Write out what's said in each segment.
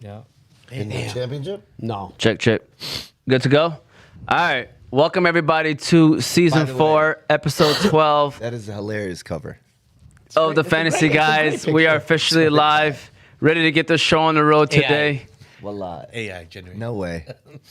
Yeah. In the championship? No. Check. Good to go? All right. Welcome, everybody, to Season 4, Episode 12 That is a hilarious cover. of the Fantasy Guys. We are officially live, ready to get the show on the road today. Wallah. AI generated. No way.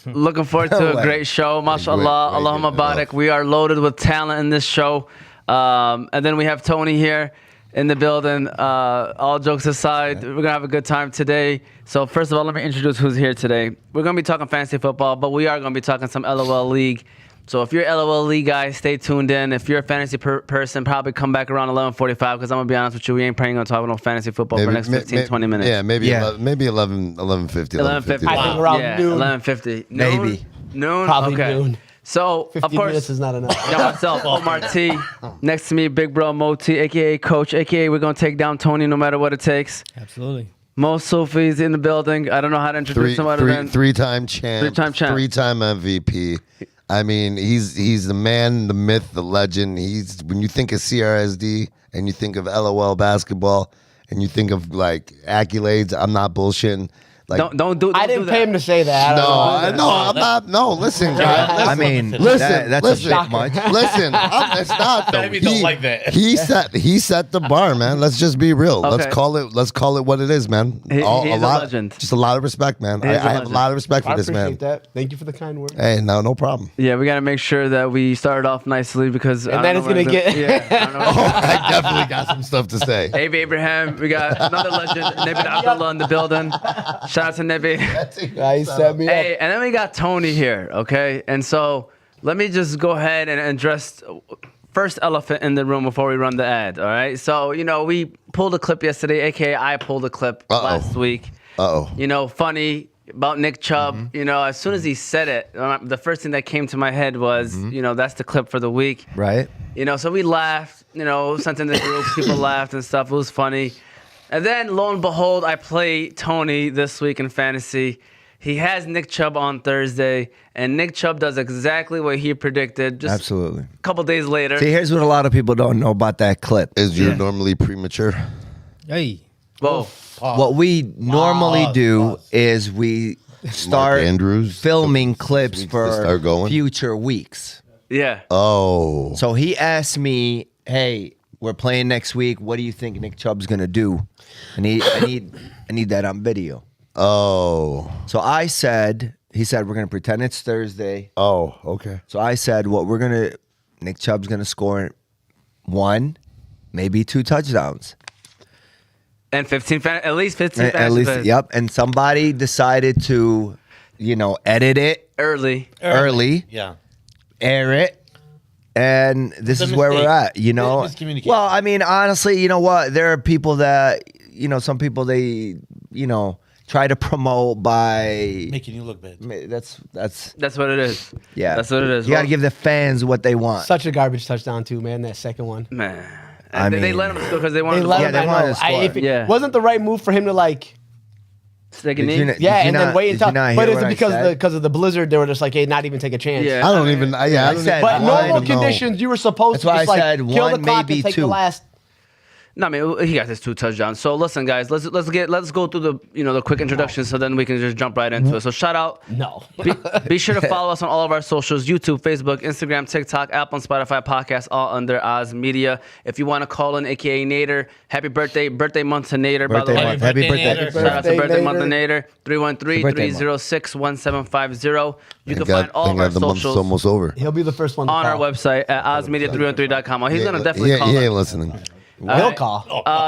Looking forward to No a way. great show. MashaAllah, Great, Allahumma great. barak. We are loaded with talent in this show. And then we have Tony here in the building. All jokes aside, we're going to have a good time today. So first of all, let me introduce who's here today. We're going to be talking fantasy football, but we are going to be talking some LOL League. So if you're an LOL League guy, stay tuned in. If you're a fantasy person, probably come back around 11:45 because I'm going to be honest with you, we ain't planning on talking about fantasy football for the next 15, 20 minutes. Yeah, maybe Yeah. 11:50. 11:50. I think around noon. 11:50. Maybe. Noon? Probably Okay. noon. So, 50 of course, minutes is not enough. got myself, Omar T. Next to me, Big Bro Mo T, a.k.a. Coach, a.k.a. we're going to take down Tony no matter what it takes. Absolutely. Mo Soofi's in the building. I don't know how to introduce him other than... Three-time champ. Three-time champ. Three-time MVP. I mean, he's the man, the myth, the legend. He's when you think of CRSD and you think of LOL basketball and you think of like accolades, I'm not bullshitting. Like, Don't do I didn't do pay that. him to say that. I'm not. No, listen, guys. I mean, Listen, that's listen, a bit much. Listen, it's not though. Maybe don't like that. He set the bar, man. Let's just be real. Okay. Let's call it what it is, man. He's a legend. Just a lot of respect, man. I He's a have a legend. lot of respect for I this appreciate man. that. Thank you for the kind word. Hey, no problem. Yeah, we got to make sure that we start off nicely because... And then it's going to get... Yeah, I don't know. I definitely got some stuff to say. Abe Abraham, we got another legend, Nebill Abdulla in the building. Shout out to Nebill. He set me Hey, up. and then we got Tony here, okay? And so let me just go ahead and address first elephant in the room before we run the ad, all right? So, we pulled a clip yesterday, a.k.a. I pulled a clip last week. Funny about Nick Chubb. As soon as he said it, the first thing that came to my head was, that's the clip for the week. Right? So we laughed, sent in the group, people laughed and stuff. It was funny. And then, lo and behold, I play Tony this week in fantasy. He has Nick Chubb on Thursday, and Nick Chubb does exactly what he predicted. Just Absolutely. a couple days later. See, here's what a lot of people don't know about that clip. Is you normally premature? Hey. Whoa. What we normally do is we start Andrews filming clips needs to for start going. future weeks. Yeah. Oh, So he asked me, "Hey, we're playing next week. What do you think Nick Chubb's gonna do?" I need that on video. oh, So he said we're gonna pretend it's Thursday. oh. Okay. So I said Nick Chubb's gonna score 1, maybe 2 touchdowns. And at least 15 At fantasy least, points. yep. And somebody decided to, edit it Early. early, Yeah. air it. And this It's a is where we're mistake. at, Miscommunication. Well, I mean, honestly, you know what? There are people that, some people they, try to promote by Making you look bad. that's That's what it is. yeah. That's what it is. You got to Well, give the fans what they want. Such a garbage touchdown, too, man, that second one. Man. I And they mean- let him score because they wanted They to let Yeah, him, they I wanted know. to score. If it Yeah. wasn't the right move for him to, stick a Did knee. you not- yeah, Did you and then not- wait did until... you not But hear is what it I because said? of the blizzard, they were just like, hey, not even take a chance? Yeah. I don't even. I don't said- even- But I normal don't even know. conditions, you were supposed That's to why just I like said kill the one, clock maybe and take the two. last... No, I mean he got his 2 touchdowns. So listen, guys, let's go through the the quick introduction, so then we can just jump right into it. So shout out. No. Be sure to follow us on all of our socials: YouTube, Facebook, Instagram, TikTok, Apple, and Spotify podcasts, all under Oz Media. If you want to call in, aka Nader, happy birthday month to Nader. By the Birthday way, month. Happy birthday. Nader. shout out to Birthday, birthday month to Nader. Nader. 313-306-1750. You can find all of our the month's socials almost over. He'll be the first one to on our call. website at ozmedia313.com. Oh, he's gonna definitely call He in. ain't listening. He'll call.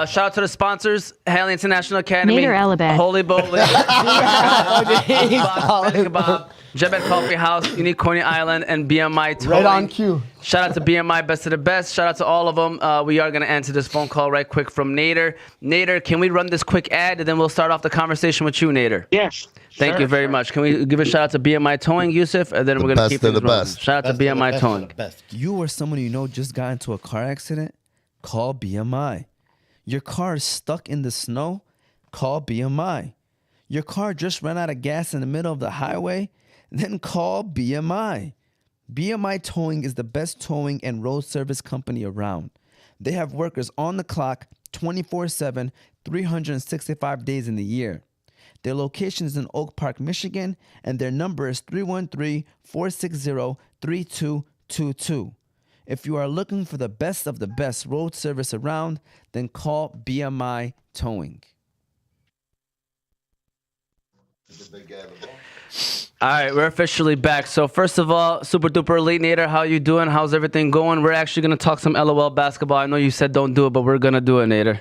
Shout out to the sponsors: Haley International Academy, Nader Elabed. Holy Bowling, He's calling. Kebab, Jebet Coffee House, Unique Coney Island, and BMI Towing. Right on cue. Shout out to BMI Best of the Best. Shout out to all of them. We are going to answer this phone call right quick from Nader. Nader, can we run this quick ad, and then we'll start off the conversation with you, Nader? Yes. Thank you very much. Can we give a shout out to BMI Towing, Yusuf? And then we're going to best keep of things the rolling. best. Shout out to BMI Towing. Best. You or someone you know just got into a car accident? Call BMI. Your car is stuck in the snow? Call BMI. Your car just ran out of gas in the middle of the highway? Then call BMI. BMI Towing is the best towing and road service company around. They have workers on the clock 24/7, 365 days in the year. Their location is in Oak Park, Michigan, and their number is 313-460-3222. If you are looking for the best of the best road service around, then call BMI Towing. All right, we're officially back. So first of all, Super Duper Elite Nader, how you doing? How's everything going? We're actually gonna talk some LOL basketball. I know you said don't do it, but we're gonna do it, Nader.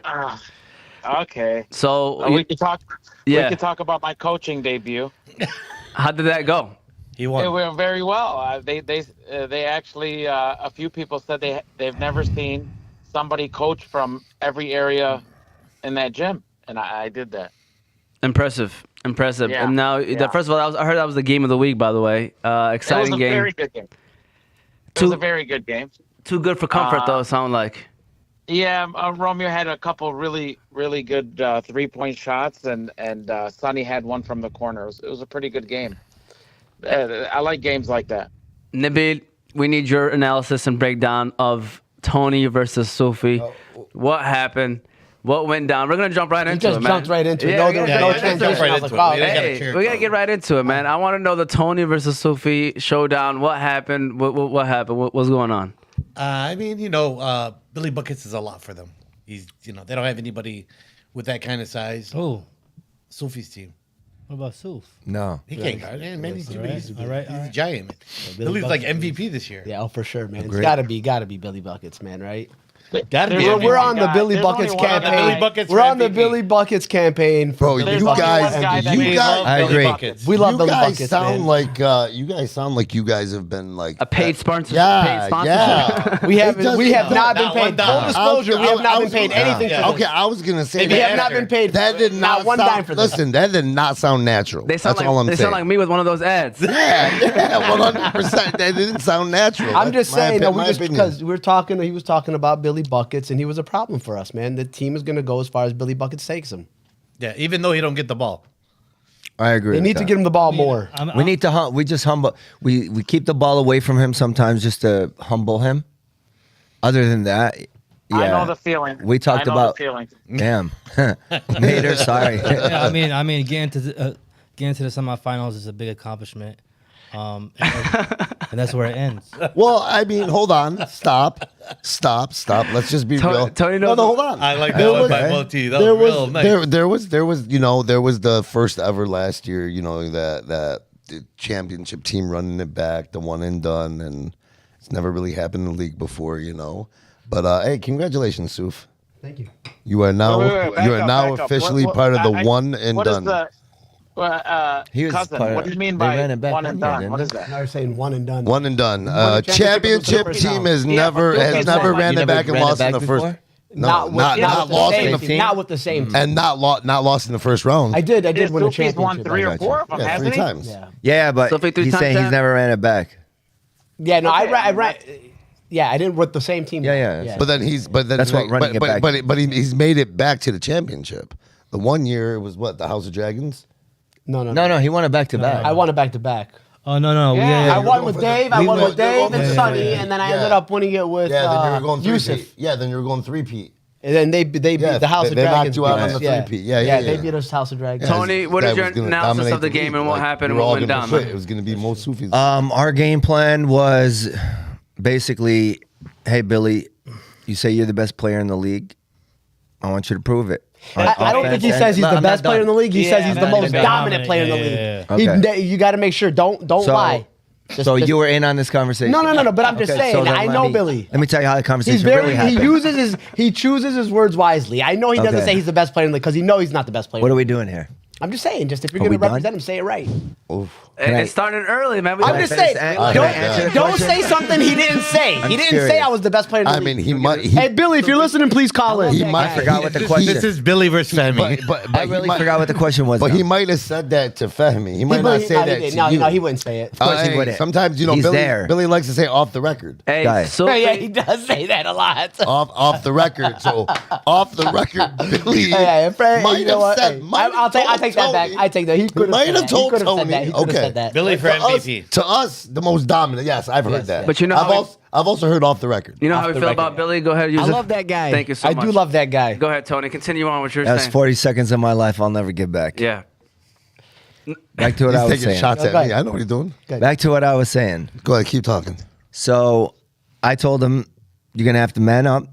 Okay. So We could talk. Yeah. We could talk about my coaching debut. how did that go? He It won. went very well. They actually a few people said they've never seen somebody coach from every area in that gym, and I did that. Impressive. Yeah, And now, yeah. first of all, I heard that was the game of the week, by the way. Exciting It was a game. very good game. It was a very good game. Too good for comfort, though. It sounded like. Yeah, Romeo had a couple really good 3-point shots, and Sonny had one from the corner. It was a pretty good game. I like games like that. Nebill, we need your analysis and breakdown of Tony versus Soofi. What happened? What went down? We're gonna jump right into just it, man. jumped right into it. Yeah, No, we there was gotta no get transition. into it. right I was into like, wow, it. We gotta Hey, cheer we it gotta get right into it, man. I want to know the Tony versus Soofi showdown. What happened? What happened? What's going on? I mean, Billy Buckets is a lot for them. He's, they don't have anybody with that kind of size. Oh, Sophie's team. what about Soof? No. He can't guard. Man, he's too big. He's All right. a giant, man. Billy Billy's like Buckets. MVP this year. Yeah, for sure, man. It's Agreed. gotta be Billy Buckets, man, right? Gotta be. There's We're MVP. on the guy. Billy There's Buckets only one other campaign. guy. Buckets We're for on the MVP. Billy Buckets campaign. Bro, There's you only guys, one guy that you we guys, love, I Billy agree. Buckets. We love you Billy guys Buckets, sound man. like you guys sound like you guys have been like A paid sponsor. Yeah, paid sponsorship. yeah. We It have doesn't- not been Not paid. one Full dime. disclosure, we have not been paid anything Yeah. for this. Okay, I was gonna say We that. have not been paid. That did not one sound, dime for this. Listen, that did not sound natural. They sound That's all I'm they saying. sound like me with one of those ads. Yeah, 100%. That didn't sound natural. I'm just That's my saying that my opinion. because he was talking about Billy Buckets, and he was a problem for us, man. The team is going to go as far as Billy Buckets takes him. Yeah, even though he don't get the ball. I agree. They with need to that. get him the ball more. We need to we just humble. We keep the ball away from him sometimes just to humble him. Other than that, yeah. I know the feeling. We talked I know about. the feeling. Damn, Nader, sorry. Yeah, I mean, getting to the semifinals is a big accomplishment, and that's where it ends. Well, I mean, hold on. Stop. Let's just be real. Tony no, knows- hold on. I like that There one was- by Multi. That there was real was nice. there was the first ever last year, that the championship team running it back, the one and done, and it's never really happened in the league before, But hey, congratulations, Soof. Thank you. You are now Wait, back you are up, now back up. officially What- part of the I- one and what is done. the- He was cousin, part of- what do you mean they by ran it back one one and year, done? didn't What they? is that? Now you're saying one and done. One and done. the championship Championship was the first team round. has Yeah, never but has okay, never so ran you it never back and ran it lost in back the first. before? No, Not with not the lost same in the team. Not with the same team. and not lost in the first round. I did Yeah, win a Sophie's championship. won 3 or got 4 you. of them, Yeah, hasn't 3 he? times. Yeah. Yeah, but Sophie, 3 he's times saying he's that? never ran it back. Yeah, no, Okay, I ran. Yeah, I didn't with the same team. Yeah. But then That's what running it back. But he's made it back to the championship. The one year it was what, the House of Dragons. No, he won it back to back. I won it back to back. Oh no, Yeah. I won with Dave. I won with Dave and Yeah. Sonny, and then I ended up winning it with Yeah, then you were going Yusuf. three-peat. Yeah, then you were going three-peat. And then they beat Yeah, the House of they knocked Dragons. you out beat on us. the three-peat. Yeah. They beat us House of Dragons. Tony, what is That your was gonna analysis dominate of the game and what league. happened and We're what all went gonna down, quit. man? It was going to be Mo Soofis. Our game plan was basically, hey Billy, you say you're the best player in the league. I want you to prove it. On I don't think he offense says he's and- the I'm not best player in the done. league. He says he's the man, most he's dominant dominant. player in the Yeah, league. yeah. You got to make sure. Don't So- lie. So you were in on this conversation? No. But I'm just saying. then I let know me- Billy. Let me tell you how the conversation He's really happened. he chooses his words wisely. I know he doesn't Okay. say he's the best player in the league because he knows he's not the best player. What are we doing here? I'm just saying. Just if you're Are going we to done? represent him, say it right. Can I- It's starting early, man. I'm just saying. Can I answer the Don't question? say something he didn't say. He didn't say curious. I was the best player in the I league. mean, he might. Hey Billy, if you're listening, please call in. He might. I forgot what the question. This is Billy versus Femi. But I really forgot what the question was. But now. he might have said that to Fehmi. He might not say that to you. No, he wouldn't say it. Of course he wouldn't. Sometimes He's Billy. there. Billy likes to say off the record. Hey, Guys. so Yeah, he does say that a lot. Off the record. So off the record, Billy Hey, Fred, might you know have what? said. Hey, might I'll have take told that back. Tony. I take that. He could might have told said Tony. that. He could have Okay. said that. Billy for To us, MVP. to us, the most dominant. Yes, I've heard Yes, that. yes. But you know I've how also heard off the record. you know how Off we the feel record. about Billy? Go ahead, use I it. love that guy. Thank you so I much. do love that guy. Go ahead, Tony. Continue on what you're That was saying. 40 seconds of my life I'll never get back. Yeah. Back to what I He's was taking saying. shots at Okay. me. I know what he's doing. Back to what I was saying. Go ahead, keep talking. So I told him, you're going to have to man up.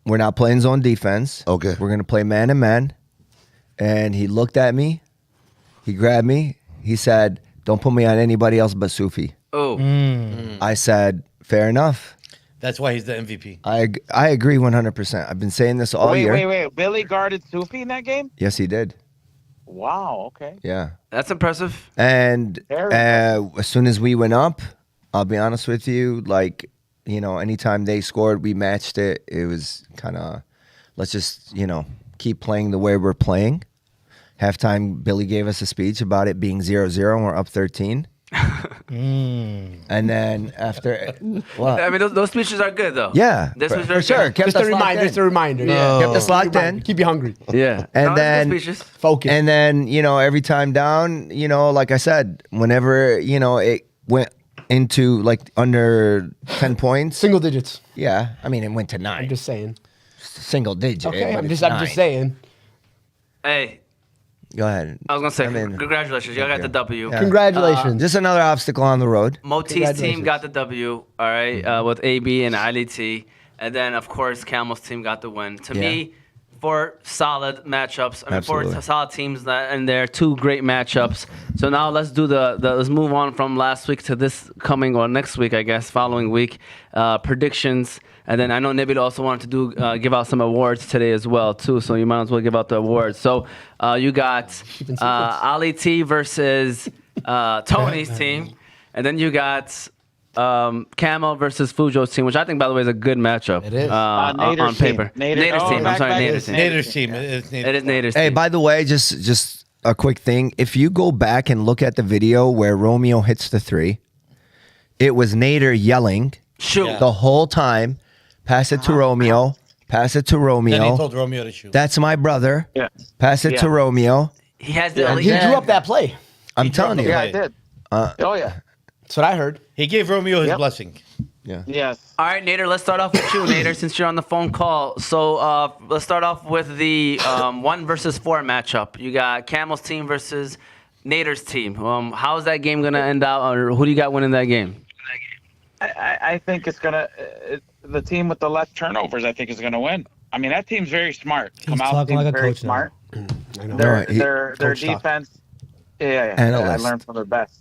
We're not playing zone defense. Okay. We're going to play man to man. And he looked at me. He grabbed me. He said, don't put me on anybody else but Soofi. Oh, I said, fair enough. That's why he's the MVP. I agree 100%. I've been saying this all year. Wait. Billy guarded Soofi in that game? Yes, he did. Wow, okay. Yeah. that's impressive. And Very as soon as we went up, I'll be honest with you, like, you know, anytime they scored, we matched it. It was kind of, let's just, you know, keep playing the way we're playing. Halftime, Billy gave us a speech about it being 0-0 and we're up 13. And then after, what? I mean, those speeches are good though. Yeah, this was for very sure. good. Kept Just us a locked reminder. in. Just a reminder. Yeah. Kept us locked in. Keep you hungry. Yeah, And No, then- good speeches. Focus. And then, you know, every time down, you know, like I said, whenever, you know, it went into like under 10 points. Single digits. Yeah. I mean, it went to 9. I'm just saying. Single digit. Okay, but I'm it's just 9. saying. Hey, Go ahead. I was gonna say, I mean, congratulations, you got the W. Yeah. Congratulations. Just another obstacle on the road. Moti's team got the W, all right, with AB and Ali T. And then, of course, Camel's team got the win. To me, 4 solid matchups. I mean, 4 Absolutely. solid teams, and they're 2 great matchups. So now let's do let's move on from last week to this coming, or next week, I guess, following week. Predictions. And then I know Nebill also wanted to give out some awards today as well, too. So you might as well give out the awards. So you got Ali T versus Tony's team. And then you got Camel versus Fujo's team, which I think, by the way, is a good matchup. It is. on Nader's paper. team. Nader- oh, team. I'm back- sorry, back- Nader's team. Nader's team. It's Nader's It is Nader's Hey, team. by the way, just a quick thing. If you go back and look at the video where Romeo hits the 3, it was Nader yelling Shoot. the whole time, pass it to Romeo, pass it to Then he Romeo. told Romeo to shoot. That's my brother. Yeah. Pass it to Yeah. Romeo. He has the Yeah, elite. He drew up that play. I'm telling you. Yeah, I did. Oh, yeah. That's what I heard. He gave Romeo his Yep. blessing. Yes. All right, Nader, let's start off with you, Nader, since you're on the phone call. So let's start off with the 1 versus 4 matchup. You got Camel's team versus Nader's team. How's that game going to end out, or who do you got winning that game? I think it's going to the team with the less turnovers, I think, is going to win. I mean, that team's very smart. He's Kamal's talking team's like a very coach now. smart. I know. Their Coach talk. defense. Yeah. I Analyst. learned from the best.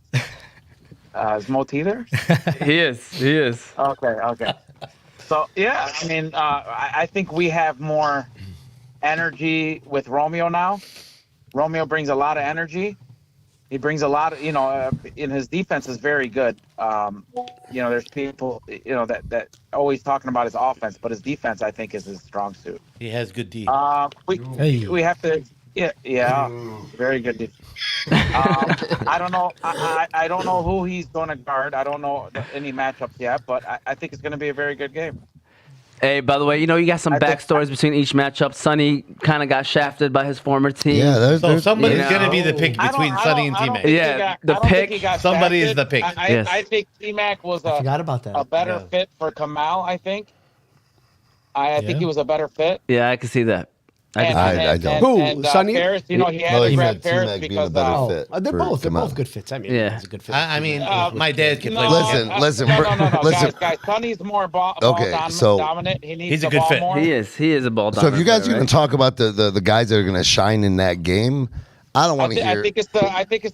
Is Moti there? He is. Okay. So, yeah, I mean, I think we have more energy with Romeo now. Romeo brings a lot of energy. He brings a lot of, in his defense is very good. There's people, that always talking about his offense, but his defense, I think, is his strong suit. He has good D. We have to, yeah, very good defense. I don't know. I don't know who he's going to guard. I don't know any matchups yet, but I think it's going to be a very good game. Hey, by the way, you got some I think- backstories between each matchup. Sonny kind of got shafted by his former team. Yeah, So somebody's you know. going to be the pick between Sonny and T-Mac. Yeah, the pick. Somebody is the pick. Yes. I think T-Mac was I forgot about that. a better Yeah. fit for Kamal, I think. I think Yeah. he was a better fit. Yeah, I can see that. I don't. Who, Sonny? Ferris, he No, had to he grab said Ferris T-Mac being a because better Oh, fit they're for both Kamal. good fits. I mean, Yeah. it's a good fit. I mean, my dad can play. Listen, ball. listen, No, listen. guys. Sonny's more ball Okay, so- dominant. He needs He's a the good ball fit. more. He is a ball So if you guys are dominant going to talk about the guys that are going to shine in that game, I don't want to I hear. think it's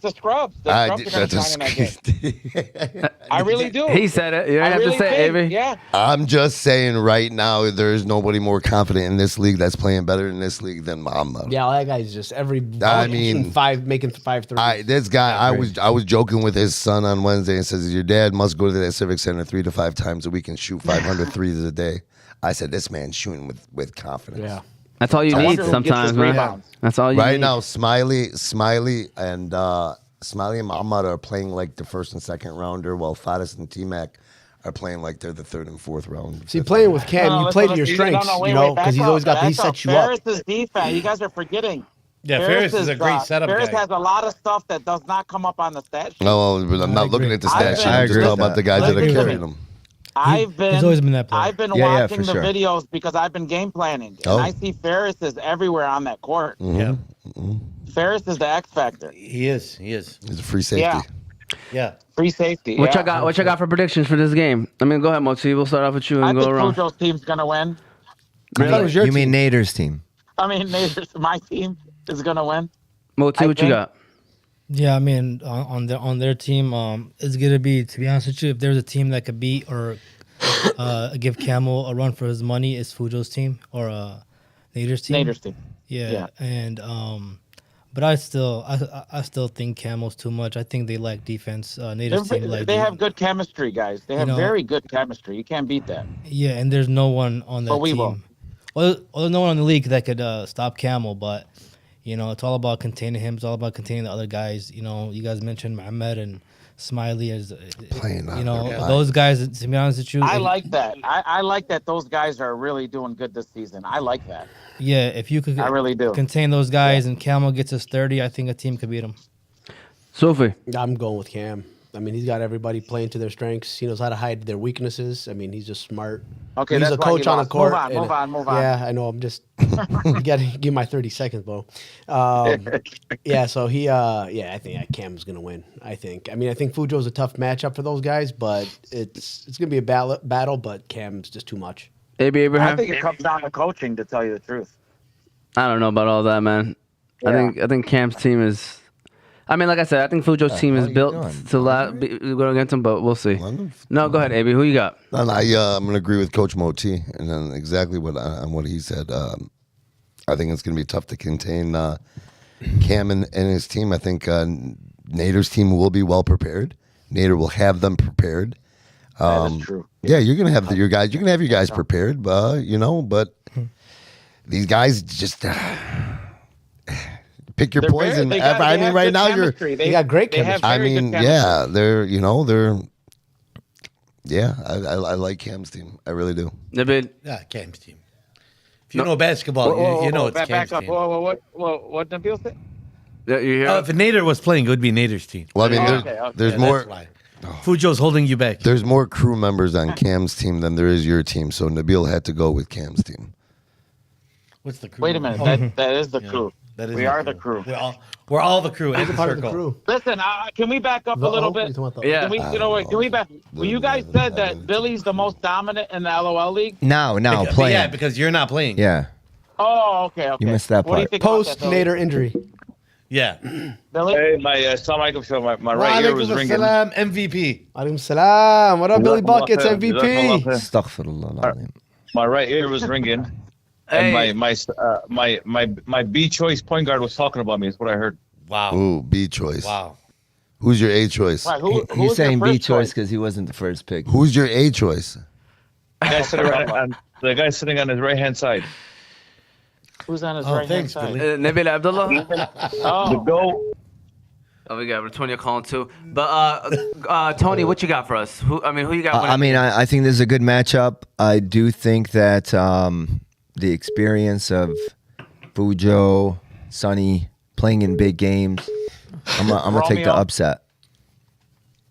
the scrubs. The scrubs are going to shine in that game. I really do. He said it. You don't I have really to say it, think, Avery. Yeah. I'm just saying right now, there's nobody more confident in this league that's playing better in this league than Muhammad. Yeah, all that guy's just mean, making 5 threes. This guy, I was joking with his son on Wednesday and says, your dad must go to that Civic Center 3 to 5 times a week and shoot 500 threes a day. I said, this man's shooting with confidence. Yeah. That's all you I need wonder who gets sometimes, his man. rebounds. That's all you Right need. now, Smiley and Muhammad are playing like the first and second rounder, while Faddis and T-Mac are playing like they're the third and fourth round. See, playing with Cam, you play to your strengths, because he's always got. He sets you up. Ferris' defense. You guys are forgetting. Yeah, Ferris is a great setup Ferris guy. has a lot of stuff that does not come up on the stat sheet. No, but I'm not agree. looking at the stat sheet. I I'm just agree talking with about the guys that are Listen to carrying me. them. He's always been that player. I've been Yeah, watching for the sure. videos because I've been game planning, and Oh. I see Ferris is everywhere on that court. Yeah. Ferris is the X factor. He is. He's a free safety. Yeah. Yeah. Free safety. What yeah. y'all got for predictions for this game? I mean, go ahead, Moti. We'll start off with you I and think go around. Fujo's team's gonna win. I thought it was your You mean team. Nader's team? I mean, my team is gonna win. Moti, I what you think- got? Yeah, I mean, on their team, it's gonna be, to be honest with you, if there's a team that could beat or give Camel a run for his money, it's Fujo's team or Nader's team. Nader's team. Yeah, Yeah. and but I still think Camel's too much. I think they lack defense. Nader's team They have good chemistry, guys. They have know- very good chemistry. You can't beat that. Yeah, and there's no one on that But we team. won't. Well, there's no one in the league that could stop Camel, but you know, it's all about containing him. It's all about containing the other guys. You know, you guys mentioned Mohamed and Smiley as Playing you know, out. those guys. To be honest with you, I like that. I like that those guys are really doing good this season. I like that. Yeah, if you could I really do. contain those guys and Camel gets us 30, I think a team could beat him. Sophie. I'm going with Cam. I mean, he's got everybody playing to their strengths. He knows how to hide their weaknesses. I mean, he's just smart. Okay, he's that's a why he coach on a lost. court. Move on. Yeah, I know. I'm just you got to give my 30 seconds, bro. Yeah, so I think Cam's gonna win. I think. I mean, I think Fujo's a tough matchup for those guys, but it's gonna be a battle. But Cam's just too much. AB I Abraham. think it comes down to coaching, to tell you the truth. I don't know about all that, man. Yeah. I think Cam's team is. I mean, like I said, I think Fujo's team is you built doing? to go against him, but we'll see. London? No, go ahead, AB. Who you got? No, I'm going to agree with Coach Moti and then exactly what he said. I think it's going to be tough to contain Cam and his team. I think Nader's team will be well prepared. Nader will have them prepared. That is true. Yeah, you're going to have your guys. You're going to have your guys prepared, but these guys just pick your poison. I mean, right now They got great chemistry. I mean, yeah, they're. Yeah, I like Cam's team. I really do. Nebill. Yeah, Cam's team. If you know basketball, you know it's Cam's back up. team. What Nebill said? Yeah, you hear? If Nader was playing, it would be Nader's team. Well, I mean, Okay. there's Yeah, more. that's why. Fujo's holding you back. There's more crew members on Cam's team than there is your team. So Nebill had to go with Cam's team. What's the crew? Wait a minute. That is the crew. That is We are the crew. We're all the crew. He's In a part of circle. the crew. Listen, can we back up a little bit? Yeah. Can we, can we back? Well, you guys said that Billy's the most dominant in the LOL league. Now But playing. Yeah, because you're not playing. Yeah. Oh, okay. You missed that What do you part. think about Post that, Billy? Nader injury. Yeah. Billy? Hey, assalamu alaikum. So my right ear was ringing. Salam, MVP. Alaikum salam. What up, Billy Buckets, Jazakallah MVP? khair. Astaghfirullah al-azim. My right ear was ringing, Hey. and my B choice point guard was talking about me. Is what I heard. Wow. Ooh, B choice. Wow. Who's your A choice? Right, who He's was your saying B first choice because he wasn't the first pick. Who's your A choice? The guy sitting on his right hand side. Who's on his Oh, right hand thanks, side? Billy. Nebill Abdullah. The Oh, go. Oh, we got Ratonia calling too. But Tony, what you got for us? Who you got? I mean, I think this is a good matchup. I do think that the experience of Fujo, Sonny playing in big games, I'm gonna take the Romeo? upset.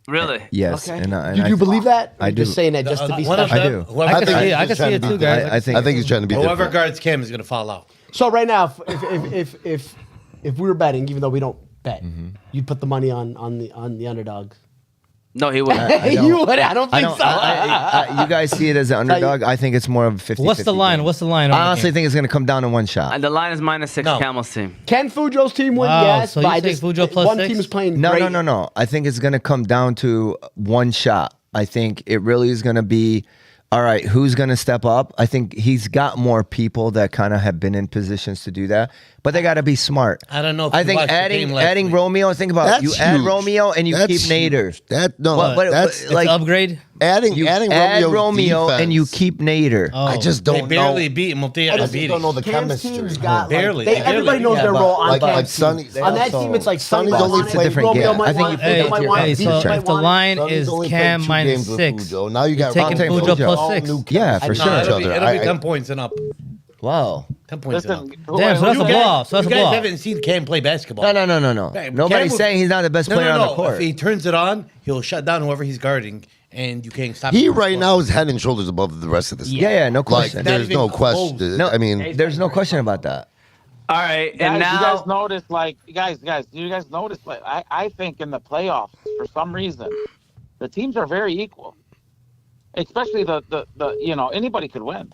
really? Yes, Okay. and I You believe that? I You're just do. saying that just to be One of special. I them- do. whoever- I can see it. I he's can see trying it to too, be guys. I think he's trying to be Whoever different. guards Cam is going to fall out. So right now, if we were betting, even though we don't bet, you'd put the money on the underdog. No, he wouldn't. I don't- You would? I don't I think don't. so. You guys see it as an underdog. I think it's more of a 50. What's the line? What's the line? on I the honestly game? think it's gonna come down to one shot. And the line is -6. No. Camel's team. Can Fujo's team win? Wow, Yes, so but you I think just Fujo plus one 6? team is playing No, great. no. I think it's gonna come down to one shot. I think it really is gonna be, all right, who's gonna step up? I think he's got more people that kind of have been in positions to do that, but they got to be smart. I don't know if I you think watched the game last adding week. Romeo. Think about it. You That's add huge. Romeo and you That's keep Nader. huge. That's It's an upgrade. adding You adding add Romeo's Romeo and you defense. keep Nader. Oh. I just They don't barely know. beat him. They I just beat don't know the Cam's chemistry. team's got Barely. Like, They everybody barely. knows Yeah, their but role on like Cam's Sonny- team. On that also- team, it's like Sonny Sonny's might only want played it, different Romeo game. might I think want you it, played Fujo might different want game. it, Hey, Fujo so might if the want it. line Sonny's is only Cam played 2 games with -6, Fujo. Now you got taking Ronte Fujo Fujo. plus All 6. new Yeah, chemistry for with sure. each It'll be other. 10 points and up. Wow. 10 points and up. Listen, Damn, so that's a You guys- blowout. So that's a you guys blowout. haven't seen Cam play basketball. No. Hey, Nobody's Cam- saying he's not the best player on the court. If he turns it on, he'll shut down whoever he's guarding, and you can't stop He him. right now is head and shoulders above the rest of this. Yeah, no Like question. there's Not no even question. close. No, I mean, there's no question about that. All right, and Guys, now you guys notice, like, you guys notice, like, I think in the playoffs, for some reason, the teams are very equal. Especially the anybody could win.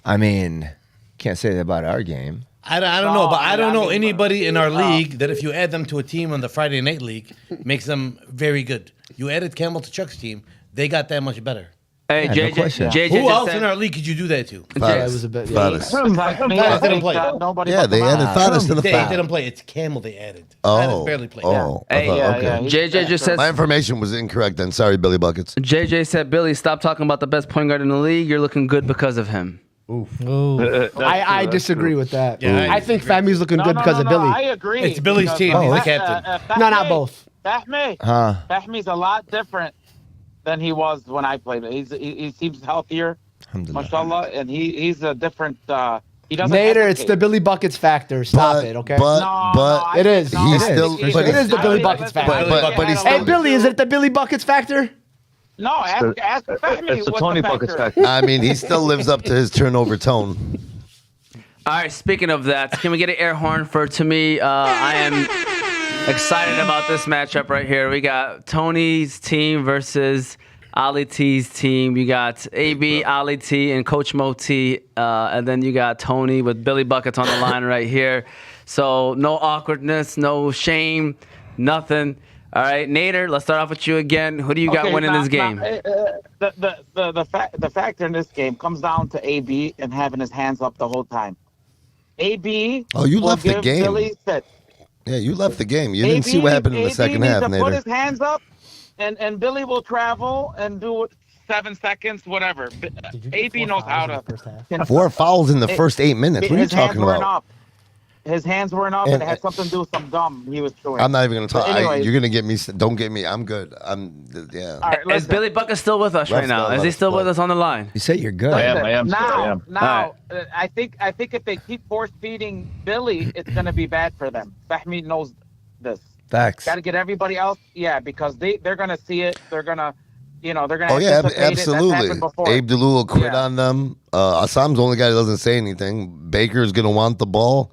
I mean, can't say that about our game. I don't know, but I don't know I mean, anybody in our league that if you add them to a team on the Friday night league, makes them very good. You added Campbell to Chuck's team, they got that much better. hey, Yeah, no JJ, question. JJ Who just else said, in our league could you do that to? Yeah, it was a bit. Yeah. Fathers. Fathers didn't play. Nobody Yeah, but they the added man. Fathers to the They five. didn't play. It's Campbell they added. Oh, Fathers barely played. oh, I Hey, thought- yeah, okay. yeah. JJ just said My information was incorrect then. Sorry, Billy Buckets. JJ said, Billy, stop talking about the best point guard in the league. You're looking good because of him. Oh, I disagree with that. Yeah, I I think Fami's looking No, good no, because no, of no, Billy. I agree. It's Billy's because team. He's the captain. No, not both. Fahmy. Huh? Fahmy's a lot different than he was when I played. He seems healthier, Alhamdulillah. mashallah, and he's a different. He doesn't. Nader, it's hesitate. the Billy Buckets factor. Stop it, okay? No, But It is. no, He's I still- think but it is the I Billy think- Buckets listen, factor. But he's I Hey, still- Billy, is it the Billy Buckets factor? No, ask Fahmy. It's the what's Tony the Buckets factor? factor. I mean, he still lives up to his turnover tone. All right, speaking of that, can we get an air horn for to me? I am excited about this matchup right here. We got Tony's team versus Ali T's team. You got AB, Ali T, and Coach Mo T. And then you got Tony with Billy Buckets on the line right here. So no awkwardness, no shame, nothing. All right, Nader, let's start off with you again. Who do you got winning this game? The factor in this game comes down to AB and having his hands up the whole time. AB. Oh, you will left the give game. Billy fit. Yeah, you left the game. You didn't see what happened in the second half, needs to put his Nader. hands up, and Billy will travel and do it 7 seconds, whatever. AB knows how to. 4 fouls in the first 8 minutes. What are you His hands talking weren't about? up. His hands weren't up, And- and it had something to do with some gum he was doing. I'm not even going to talk. But anyways- You're going to get me. Don't get me. I'm good. Yeah. All right, Is listen. Billy Buckets still with us right Let's now? go, Is he let's still play. with us on the line? You say you're good. I am. Now, All I think if they keep force feeding Billy, it's gonna be bad for them. Fahmy knows this. Facts. Got to get everybody else, because they're gonna see it. They're gonna, they're gonna. Oh yeah, anticipate it. That's absolutely. happened before. Abe Delul will quit Yeah. on them. Assam's the only guy that doesn't say anything. Baker's gonna want the ball.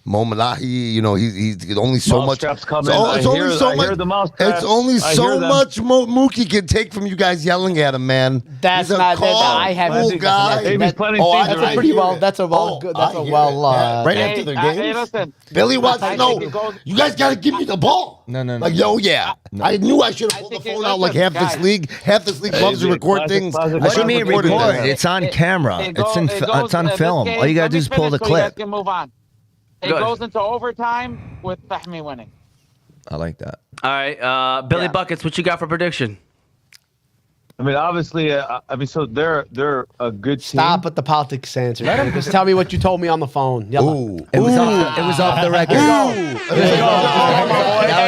Momalahi, he's only so much. Mousetraps coming. It's I only hear- so I much. hear the mousetraps. It's only I so hear them. much Mookie can take from you guys yelling at him, man. That's He's a not. calm, I haven't. cool seen guy. that. Amy's planting Oh, seeds That's a already. pretty hear well. it. That's a well. Oh, Good. That's I a hear well. it. Yeah, right Hey, after their hey, games. listen. Billy wants I to know. think it goes- You guys got to give me the ball. No. Like, yeah. I knew I should have pulled the think it- phone out like listen, half this guys. league. Half this league loves to Hey, record classic, things. classic, I What do you should've mean recorded record? that. It's on camera. It It's goes- it's on this film. game- All you gotta let do me is pull the finish so you guys clip. can move on. It Go ahead. goes into overtime with Fahmy winning. I like that. All right, Billy Yeah. Buckets, what you got for prediction? I mean, obviously, so they're a good team. Stop with the politics answer. Just tell me what you told me on the phone. Yalla. Ooh. It was off the record. That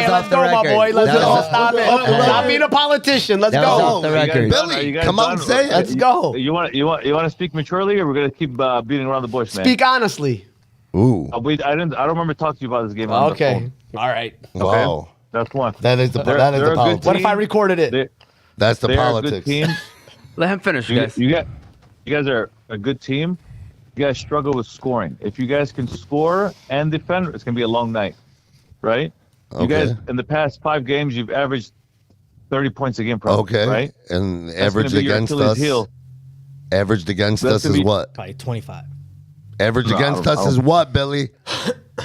was off the Go, my record. boy. Let's That go. was- Stop it. Stop being a politician. Let's That was go. off the record. Billy, come on and say it. Let's go. You want to speak maturely, or we're gonna keep beating around the bush, man? Speak honestly. Ooh. I don't remember talking to you about this game. On the Okay. phone. All right. Wow. That's one. That is the They're- that is they're the a good politics. What if I recorded it? They, That's the they're a politics. good team. Let him finish, You, guys. you guys are a good team. You guys struggle with scoring. If you guys can score and defend, it's gonna be a long night, right? You Okay. guys in the past 5 games, you've averaged 30 points a game, probably. Okay. Right? And That's averaged gonna be your against Achilles us. heel. Averaged against That's us gonna is be- what? probably 25. Average No, against I us don't- is what, Billy?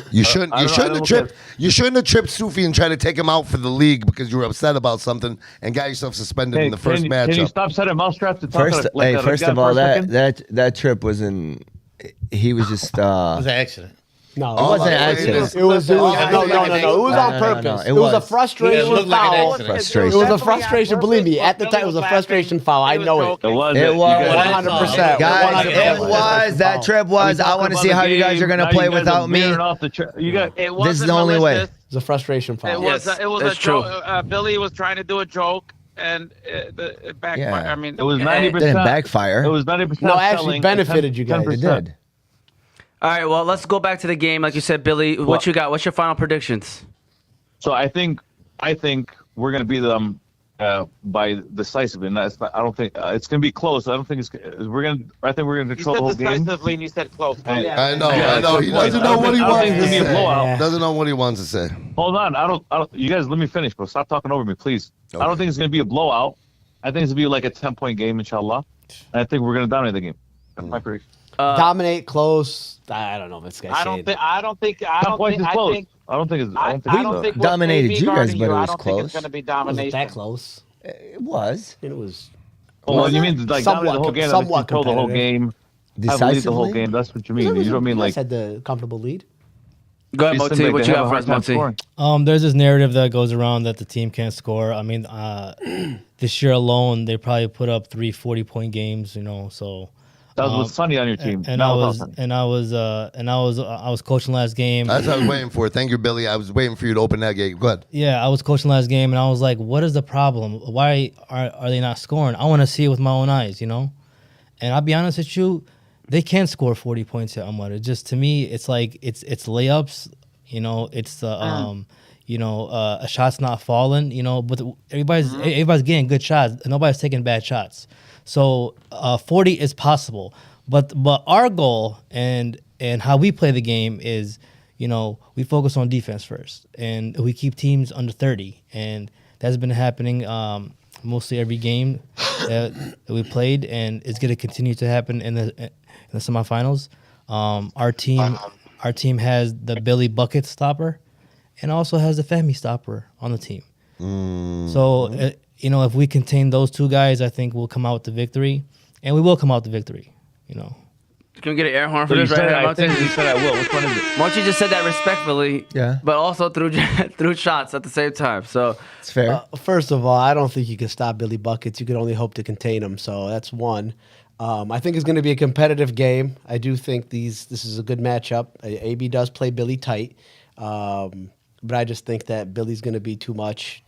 You shouldn't. I You don't shouldn't have look tripped. You shouldn't have tripped Soofi and tried to take him out for the league because you were upset about something and got yourself suspended Hey, in the first can you matchup. stop setting mousetraps to talk First, like that first again of for all, a second? that trip was in. He was just. It was an accident. No, It wasn't an accident. It was no. It was on No, purpose. it It was a was. frustration It looked like an foul. accident. Frustration. It was a definitely on frustration. purpose, Believe me, but at the time, Billy it was a was frustration laughing. foul. I He was know it. joking. It was. It You was. guys- 100%. Guys, 100%. it was. That trip was. I want to see how you guys are gonna play without me. You got. It This is the only way. malicious. It was a frustration foul. It was. Yes, It was that's a true. joke. Billy was trying to do a joke, and it backfired. Yeah. I mean, It was It 90%. Didn't backfire. It was 90%. No, actually selling, benefited you guys. 10%. It did. All right, well, let's go back to the game. Like you said, Billy, what Well- you got? What's your final predictions? So I think we're gonna beat them by decisively. And that's not, I don't think it's going to be close. I don't think we're going to. I think we're going to You control the whole said game. decisively, and you said close. And- I know. Yeah, I know. He that's doesn't the know point. what he I don't wants think to it's gonna be a blowout. say. Doesn't know what he wants to say. Hold on. I don't. You guys, let me finish, bro. Stop talking over me, please. I don't think it's going to be a blowout. I think it's going to be like a 10-point game, inshallah. And I think we're going to dominate the game. That's my prediction. Dominate, close. I don't know if this guy's I don't think. I don't think. I 10 don't points think. is I close. think. I don't think it's. I don't think we'll Dominated be you guys, guarding but it I was don't think it's close. going to be It domination. wasn't that close. It was. It was Oh, you mean like dominate the whole game? That means somewhat control the whole competitive. game. Have lead the whole Decisively? game. That's what you mean. You don't mean you like. guys had the comfortable lead. Go ahead, you seem Moti. like What they you have got a for hard us, time Moti? scoring. There's this narrative that goes around that the team can't score. I mean, this year alone, they probably put up 3 40-point games. So. That was with Sonny on your team. And Not I without was Sonny. I was coaching last game. That's what I was waiting for. Thank you, Billy. I was waiting for you to open that gate. Go ahead. Yeah, I was coaching last game, and I was like, "What is the problem? Why are they not scoring? I want to see it with my own eyes, And I'll be honest with you, they can score 40 points at Ahmad. It just to me, it's like it's layups. It's the a shot's not falling. But everybody's getting good shots. Nobody's taking bad shots. So 40 is possible. But our goal and how we play the game is, we focus on defense first, and we keep teams under 30, and that's been happening mostly every game that we played, and it's going to continue to happen in the semifinals. Our team has the Billy Bucket stopper, and also has the Fahmy stopper on the team. So if we contain those two guys, I think we'll come out with the victory, and we will come out with the victory. Can we get an air horn for So you this said right here, I Moti? think you said I will. Which one is it? Moti just said that respectfully, Yeah. but also through shots at the same time. So It's fair. First of all, I don't think you can stop Billy Buckets. You can only hope to contain him. So that's one. I think it's going to be a competitive game. I do think this is a good matchup. AB does play Billy tight, but I just think that Billy's going to be too much.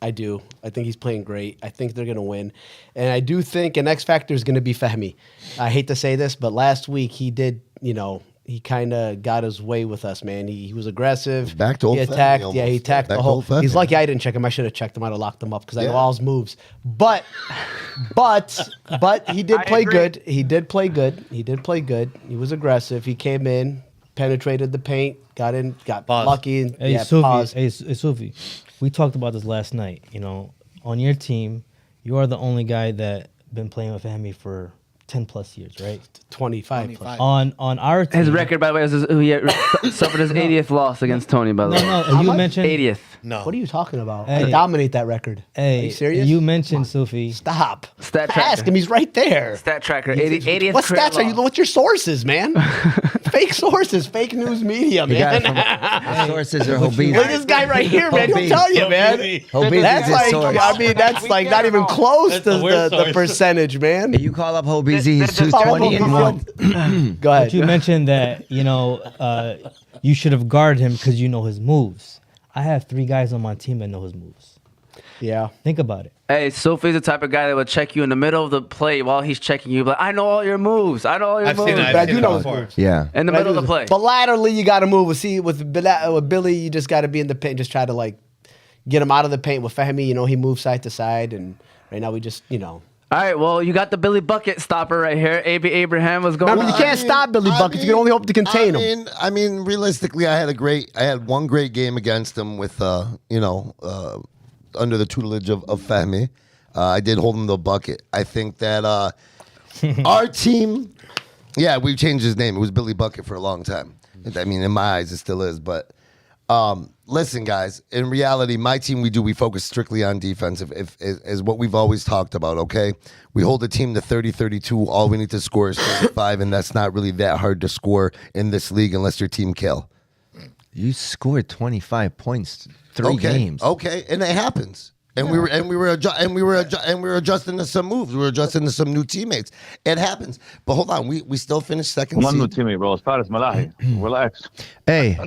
I do. I think he's playing great. I think they're going to win. And I do think an X factor is going to be Fahmy. I hate to say this, but last week he did, he kind of got his way with us, man. He was aggressive. Back to old He Fahmy attacked. almost. Yeah, he attacked Back the to whole. old Fahmy. He's lucky I didn't check him. I should have checked him. I'd have locked him up because I know Yeah. all his moves. But he did I play agree. good. He did play good. He was aggressive. He came in, penetrated the paint, got in, got Pause. lucky. And, Hey, yeah, Soofi, pause. Soofi, we talked about this last night. On your team, you are the only guy that been playing with Fahmy for 10 plus years, right? 25 plus. On our team, his record, by the way, is he suffered his 80th loss against Tony. By the way, No, you mentioned 80th. No. What are you talking about? Hey. I dominate that record. Hey, Are you serious? You mentioned Soofi. Stop. Stat Ask tracker. him. He's right there. Stat tracker, 80th. What career stats are you? loss. What's your sources, man? Fake sources, fake news media, You got man. it from sources or Hobie. Look at this guy right here, man. He'll Hobie. tell you, man. Hobie That's is his like, source. I mean, that's like not even close That's to the worst the source. percentage, man. You call up Hobeezy, he's Call up 220 and Hobie. 1. Go ahead. But you mentioned that you should have guarded him because you know his moves. I have 3 guys on my team that know his moves. Yeah. Think about it. Hey, Sophie's the type of guy that would check you in the middle of the play while he's checking you. Like, I know all your moves. I know all your I've moves. seen that. But I I've do seen know that his before. moves. Yeah. In the middle of the play. But laterally, you got to move. See, with Billy, you just got to be in the paint, just try to like get him out of the paint. With Fahmy, he moves side to side, and right now we just, All right, well, you got the Billy Bucket stopper right here. A.B. Abraham was going. Remember, you can't stop Billy Buckets. You can only hope to contain him. I mean, realistically, I had one great game against him with, under the tutelage of Fahmy. I did hold him to the bucket. I think that our team, we changed his name. It was Billy Bucket for a long time. I mean, in my eyes, it still is. But listen, guys, in reality, my team, we focus strictly on defense, is what we've always talked about, okay? We hold the team to 30-32. All we need to score is 35, and that's not really that hard to score in this league unless your team kill. You scored 25 points 3 games. Okay, and it happens. And we were adjusting to some moves. We were adjusting to some new teammates. It happens. But hold on, we still finished second One new seed. teammate, bro. As far as Malahi. Relax. Hey.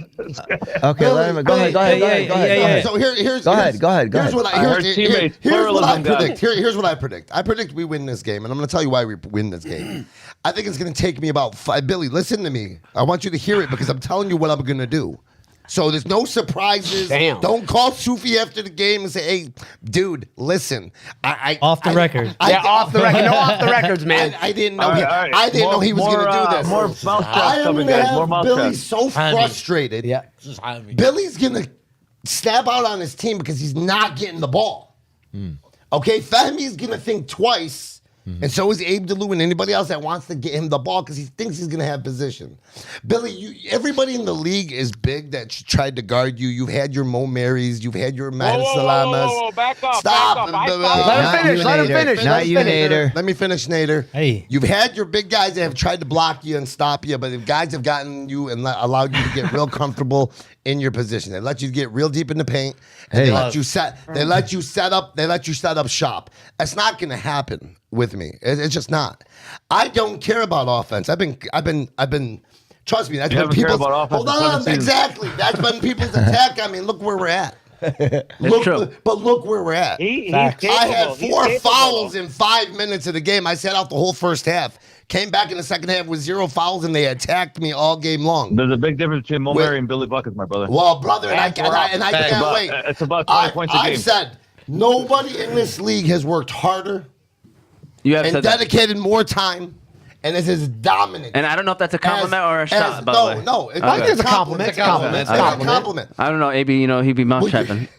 Okay, let him go ahead. Go ahead. So here's Go ahead. Here's what I heard teammates, here's what I pluralism, guys. predict. Here's what I predict. I predict we win this game, and I'm going to tell you why we win this game. I think it's going to take me about 5. Billy, listen to me. I want you to hear it because I'm telling you what I'm going to do. So there's no surprises. Damn. Don't call Soofi after the game and say, "Hey, dude, listen." Off the record. Off the record. No off the records, man. I didn't know. All right. I didn't know he was going to do this. More mouth I shots am coming, going to guys. More have mouth Billy shots. so frustrated. Yeah. Billy's going to snap out on his team because he's not getting the ball. Okay, Fahmi's going to think twice. And so is Abdulla and anybody else that wants to get him the ball because he thinks he's going to have position. Billy, everybody in the league is big that tried to guard you. You've had your Mo Marys. You've had your Matt Salamas. Whoa, back up. Stop. Back up. Let him finish. Let him finish. Not you, Nader. Let me finish, Nader. Hey. You've had your big guys that have tried to block you and stop you, but the guys have gotten you and allowed you to get real comfortable in your position. They let you get real deep in the paint, and they let you set up shop. That's not going to happen with me. It's just not. I don't care about offense. I've been. Trust me. That's You when haven't cared people's. about offense Hold in 7 on, seasons. exactly. That's when people's attack. I mean, look where we're at. Look where we're at. He's I capable. had He's 4 capable. fouls in 5 minutes of the game. I sat out the whole first half. Came back in the second half with 0 fouls, and they attacked me all game long. There's a big difference between Mo Wait. Mary and Billy Buckets, my brother. Well, brother, and I can't wait. It's about 20 points a game. I've said nobody in this league has worked harder You have and said that. dedicated more time, and is as dominant. And I don't know if that's a compliment or a shot, by the way. No, it's Okay. It's a compliment. It's a compliment. I don't know, AB, you know, he'd be mouth trapping.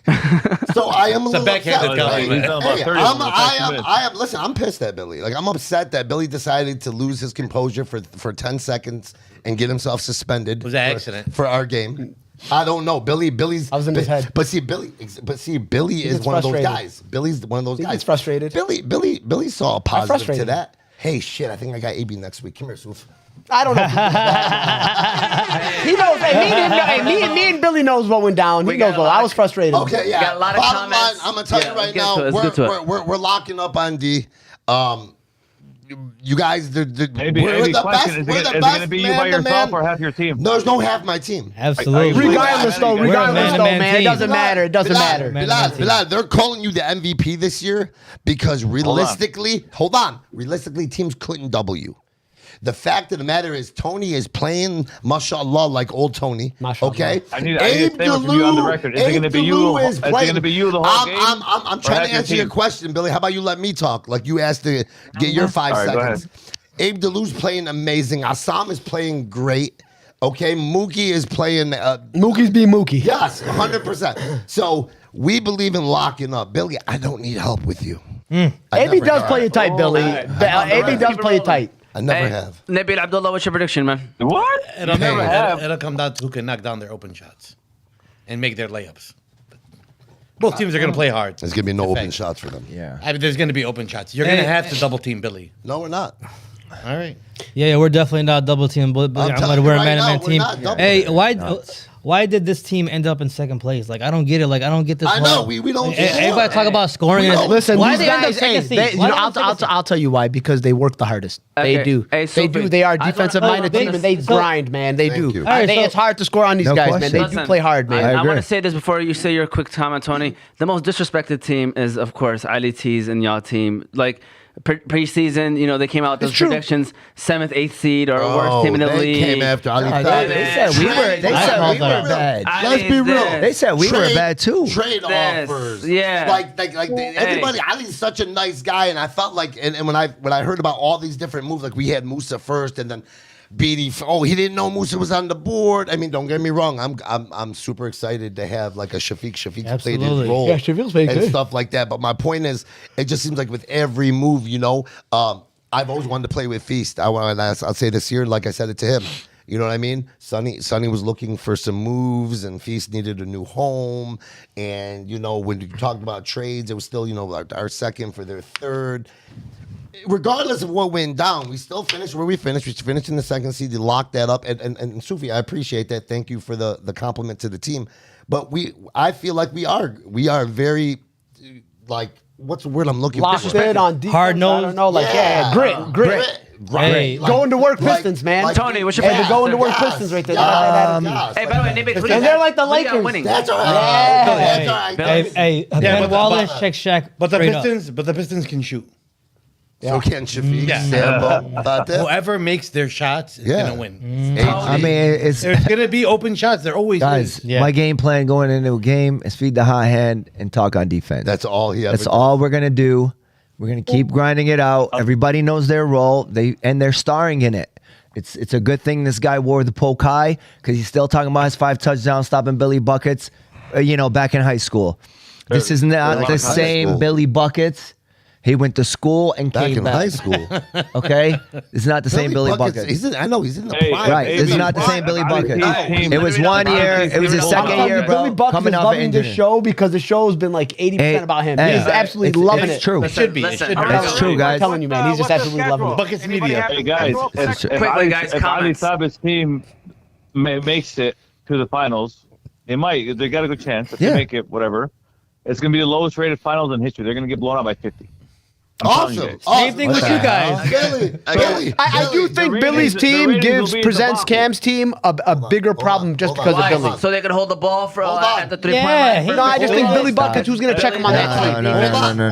So I am a little backhanded upset. compliment. He's done about 30 of them in the past 2 minutes. Listen, I'm pissed at Billy. Like, I'm upset that Billy decided to lose his composure for 10 seconds and get himself suspended. It was an accident. For our game. I don't know. Billy's. I was in his head. But see, Billy is gets one of those frustrated. guys. Billy's one of those He guys. gets frustrated. Billy saw a positive to frustrated. that. Hey, shit, I think I got AB next week. Come here, Soof. I don't know. He knows. Me and Billy knows what went down. He We got knows a what. lot I of- was frustrated. Okay, yeah. got a lot of Bottom line, comments. I'm gonna tell Yeah, you let's right get now, to it. Let's get to it. we're locking up on D. You guys, Maybe we're the best. question, is We're it the going best to be you by man to yourself man. or half your team? There's no half my team. Absolutely. Regardless, though, We're a man-to-man man, it team. doesn't matter. It doesn't matter. Bilal, they're calling you the MVP this year because realistically, realistically, teams couldn't double you. The fact of the matter is, Tony is playing, mashallah, like old Tony. Mashallah. Okay, I need a statement from you on the record. Is it gonna be you? Is it gonna be you the whole game? I'm or trying half to your answer your team? question, Billy. How about you let me talk? Like you asked to get your 5 All right, go seconds. Abdulla's playing amazing. Assam is playing great. Okay, Mookie is playing. Mookie's be Mookie. Yes, 100%. So we believe in locking up. Billy, I don't need help with you. AB does play you tight, Billy. AB does play you tight. I never Hey, have. Nabil Abdullah, what's your prediction, man? What? It'll come down to who can knock down their open shots and make their layups. Both teams are going to play hard. There's gonna be no open Defend. shots for them. Yeah. I mean, there's going to be open shots. You're going to have to double team Billy. No, we're not. All right. Yeah, we're definitely not double team. But I'm I'm telling we're you a right man-to-man now, we're team. not double Hey, team. why did this team end up in second place? Like, I don't get it. Like, I don't get this. I know, whole- we don't Hey, score. everybody talk about scoring. We and- don't. Listen, why these they end up guys, hey, second seed? they, you Why know, they end up second seed? I'll tell you why. Because they work the hardest. Okay. They do. Hey, They do. Soofi, They are I just defensive wanna- minded I team, wanna- and they so- grind, man. They Thank do. you. All right, It's hard to score on these No guys, man. question. They Listen, do play hard, man. I agree. want to say this before you say your quick comment, Tony. The most disrespected team is, of course, Ali T's and y'all team. Like, preseason, you know, they came out with those true. predictions, 7th, 8th seed, or worst team in the they league. came after Ali. They said we were. They I said called we were that. bad. Let's be real. this. They said we were bad too. Trade This, offers. yeah. Like everybody. Ali's such a nice guy, and I felt like, and when I heard about all these different moves, like we had Musa first, and then BD. Oh, he didn't know Musa was on the board. I mean, don't get me wrong. I'm super excited to have like a Shafiq. Shafiq's played his Absolutely. role. Yeah, Shafiq's played and good. stuff like that. But my point is, it just seems like with every move, you know, I've always wanted to play with Feast. I'll say this year, like I said it to him. You know what I mean? Sonny was looking for some moves, and Feast needed a new home. And you know, when you talked about trades, it was still, you know, like our second for their third. Regardless of what went down, we still finished where we finished. We finished in the second seed. You locked that up, and Soofi, I appreciate that. Thank you for the compliment to the team. But I feel like we are very, like, what's the word I'm looking Locked for? in on defense. Hard-nosed. I don't know, like grit. Hey, Going to work Pistons, man. Tony, what's your Hey, they're going to work Yes. Pistons right there. Yes. Hey, by the way, Nick, And they're like the Lakers. winning. That's all right. Yeah. That's all right. Hey, Yeah, Ben but- Wallace, check Shaq. But the straight up. Pistons can shoot. So can Shafiq, Yeah. Sambo, Fateh? Whoever makes their shots is Yeah. gonna win. I mean, it's There's gonna be open shots. There always guys. is. Yeah. My game plan going into a game is feed the hot hand and talk on defense. That's all he ever That's all we're gonna do. We're gonna keep grinding it out. Everybody knows their role. They're starring in it. It's a good thing this guy wore the poke high because he's still talking about his 5 touchdowns stopping Billy Buckets. Back in high school. This is not the high same school. Billy Buckets. He went to school and Back came in back. high school. Okay, it's not the same Billy Buckets. He's in the Hey, prime. Right, it's AB, not the same Billy Buckets. team- It was 1 year. It was his second year, bro. Billy Buckets Coming is off loving an this injury. show because the show has been like 80% about him. Hey, He's absolutely it's- loving it's it. true. It should be. It Listen, should be. all right, That's true, guys. I'm telling you, man. He's just absolutely loving it. Buckets media. Hey guys, if Quickly, Ali, guys, if Ali comments. Saab's team makes it to the finals, they might. They got a good chance if Yeah. they make it. Whatever, it's gonna be the lowest rated finals in history. They're gonna get blown out by 50. I'm telling you Awesome. guys. Same thing with you guys. Billy. I do think ratings- Billy's the team ratings will be in the presents bottom. Cam's team a bigger problem just because of Why? Billy. So they can hold the ball for Hold on. at the 3-point Yeah, line. he- for No, I just think Stop. Billy Buckets, who's going to check him on that No, team?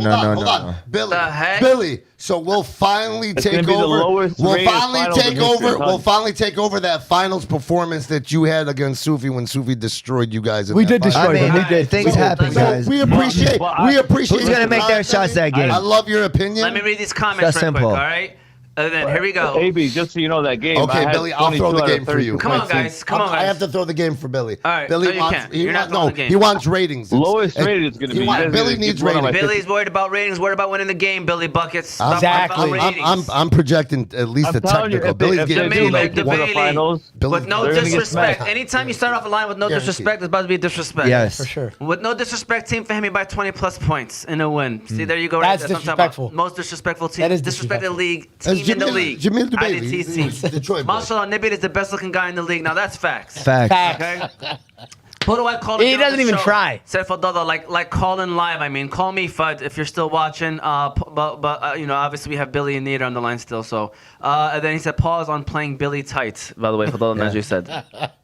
no, Hold on. Billy. The heck? Billy. So we'll finally It's take gonna be the over. lowest We'll rated finally finals in take history, over. I'm telling We'll you. finally take over that finals performance that you had against Soofi when Soofi destroyed you guys. In We that did finals. destroy them. We did. Things happen, So guys. we appreciate. Well, We appreciate. Who's gonna make their shots that game? I love your opinion. Let me read these comments That's real quick, simple. all right? And then here we go. AB, just so you know that game. Okay, I had Billy, I'll throw 22 the out of game for you. 32 Come on, points. guys. Come on, I guys. have to throw the game for Billy. All right. Billy No, you wants. can't. You're not no, throwing the game. he wants ratings. Lowest It's- rated it's gonna he be. want- You guys Billy are gonna needs get blown out by ratings. 50. Billy's worried about ratings, worried about winning the game, Billy Buckets. Stop Exactly. worrying about ratings. I'm projecting at least I'm a telling you, technical. if they- Billy's if they getting do Debating, make it to the debating. finals, With no they're gonna get disrespect. smacked. Anytime you start off a line with no Guaranteed. disrespect, it's about to be disrespect. Yes, For sure. With no disrespect, team for him by 20+ points in a win. See, there you go. That's Right there. what I'm talking about. disrespectful. Most disrespectful team. That is disrespected disrespectful. league That's team in the Jamil- league. Jamil Dubaili. IDT He's team. Detroit boy. Mashallah, Nebill is the best looking guy in the league. Now that's facts. Facts. Facts. Okay. Who do I call? He to get on doesn't the even show? try. Said Abdulla, like call in live. I mean, call me Fud if you're still watching. But obviously we have Billy and Nita on the line still. So and then he said pause on playing Billy tight. By the way, Abdulla, as you said.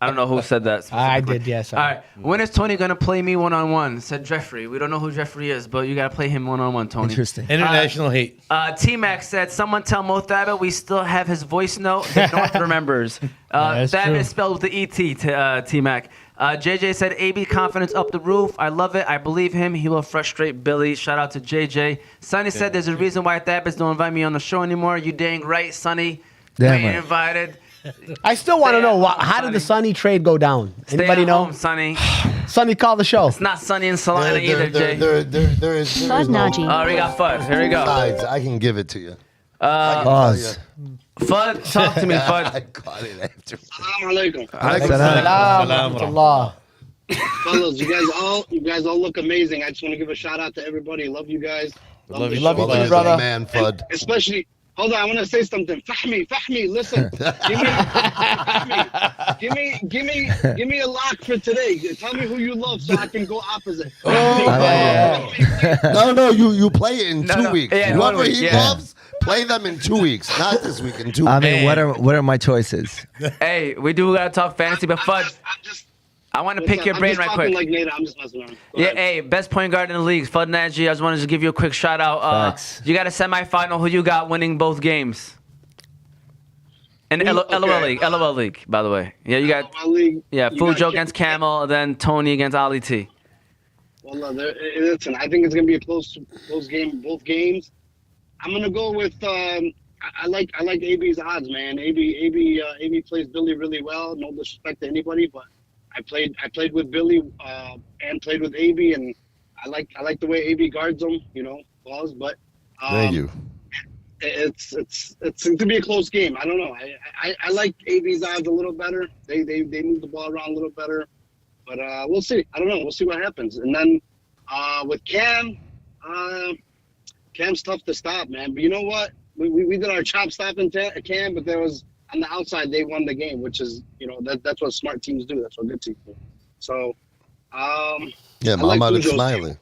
I don't know who said that. I specifically. did, yes. All right. When is Tony gonna play me 1-on-1? Said Jeffrey. We don't know who Jeffrey is, but you gotta play him 1-on-1, Tony. Interesting. International hate. T-Mac said, someone tell Mo Thabit we still have his voice note that North remembers. that's Thabit true. is spelled with the E-T, T-Mac. JJ said, AB confidence up the roof. I love it. I believe him. He will frustrate Billy. Shout out to JJ. Sonny said, there's a reason why Thabit don't invite me on the show anymore. You dang right, Sonny. Damn You ain't right. invited. I still want to Stay know at home, how did the Sonny. Sonny trade go down? Stay Anybody at know? home, Sonny. Sonny, call the show. It's not Sonny and Salina either, Jay. There is no Oh, we got Fud. Here we go. sides. I can give it to you. Pause. Fud, talk to me, I Fud. caught it after. Assalamu alaikum. Salam, rahmatullah. Fellas, you guys all look amazing. I just want to give a shout out to everybody. Love you guys. Love the you. show. Love you Well, too, brother. man, Fudd. Especially, hold on, I want to say something. Fahmi, listen. Give me a lock for today. Tell me who you love so I can go opposite. No, you play it in 2 no. weeks. Yeah, in 1 Whoever week, he yeah. loves, play them in 2 weeks. Not this week, in 2 weeks. I mean, what are my choices? Hey, we do gotta talk fantasy, but Fud, I want to pick your brain right quick. Like Nate, I'm just messing around. Go Yeah, ahead. hey, best point guard in the league, Fud Nagy. I just wanted to give you a quick shout out. Facts. You got a semifinal. Who you got winning both games? And Me? LOL Okay. League, LOL League, by the way. Yeah, you got My league, yeah, you got Fujo against Camel, then Tony against Ali T. Well, listen, I think it's gonna be a close game, both games. I'm gonna go with. I like AB's odds, man. AB plays Billy really well. No disrespect to anybody, but I played with Billy and played with AB, and I like the way AB guards him. Balls, but Thank you. it's gonna be a close game. I don't know. I like AB's odds a little better. They move the ball around a little better. But we'll see. I don't know. We'll see what happens. And then with Cam, Cam's tough to stop, man. But you know what? We did our chop stopping Cam, but there was on the outside they won the game, which is that's what smart teams do. That's what good teams do. So Yeah, I like Muhammad is Fujo's smiling.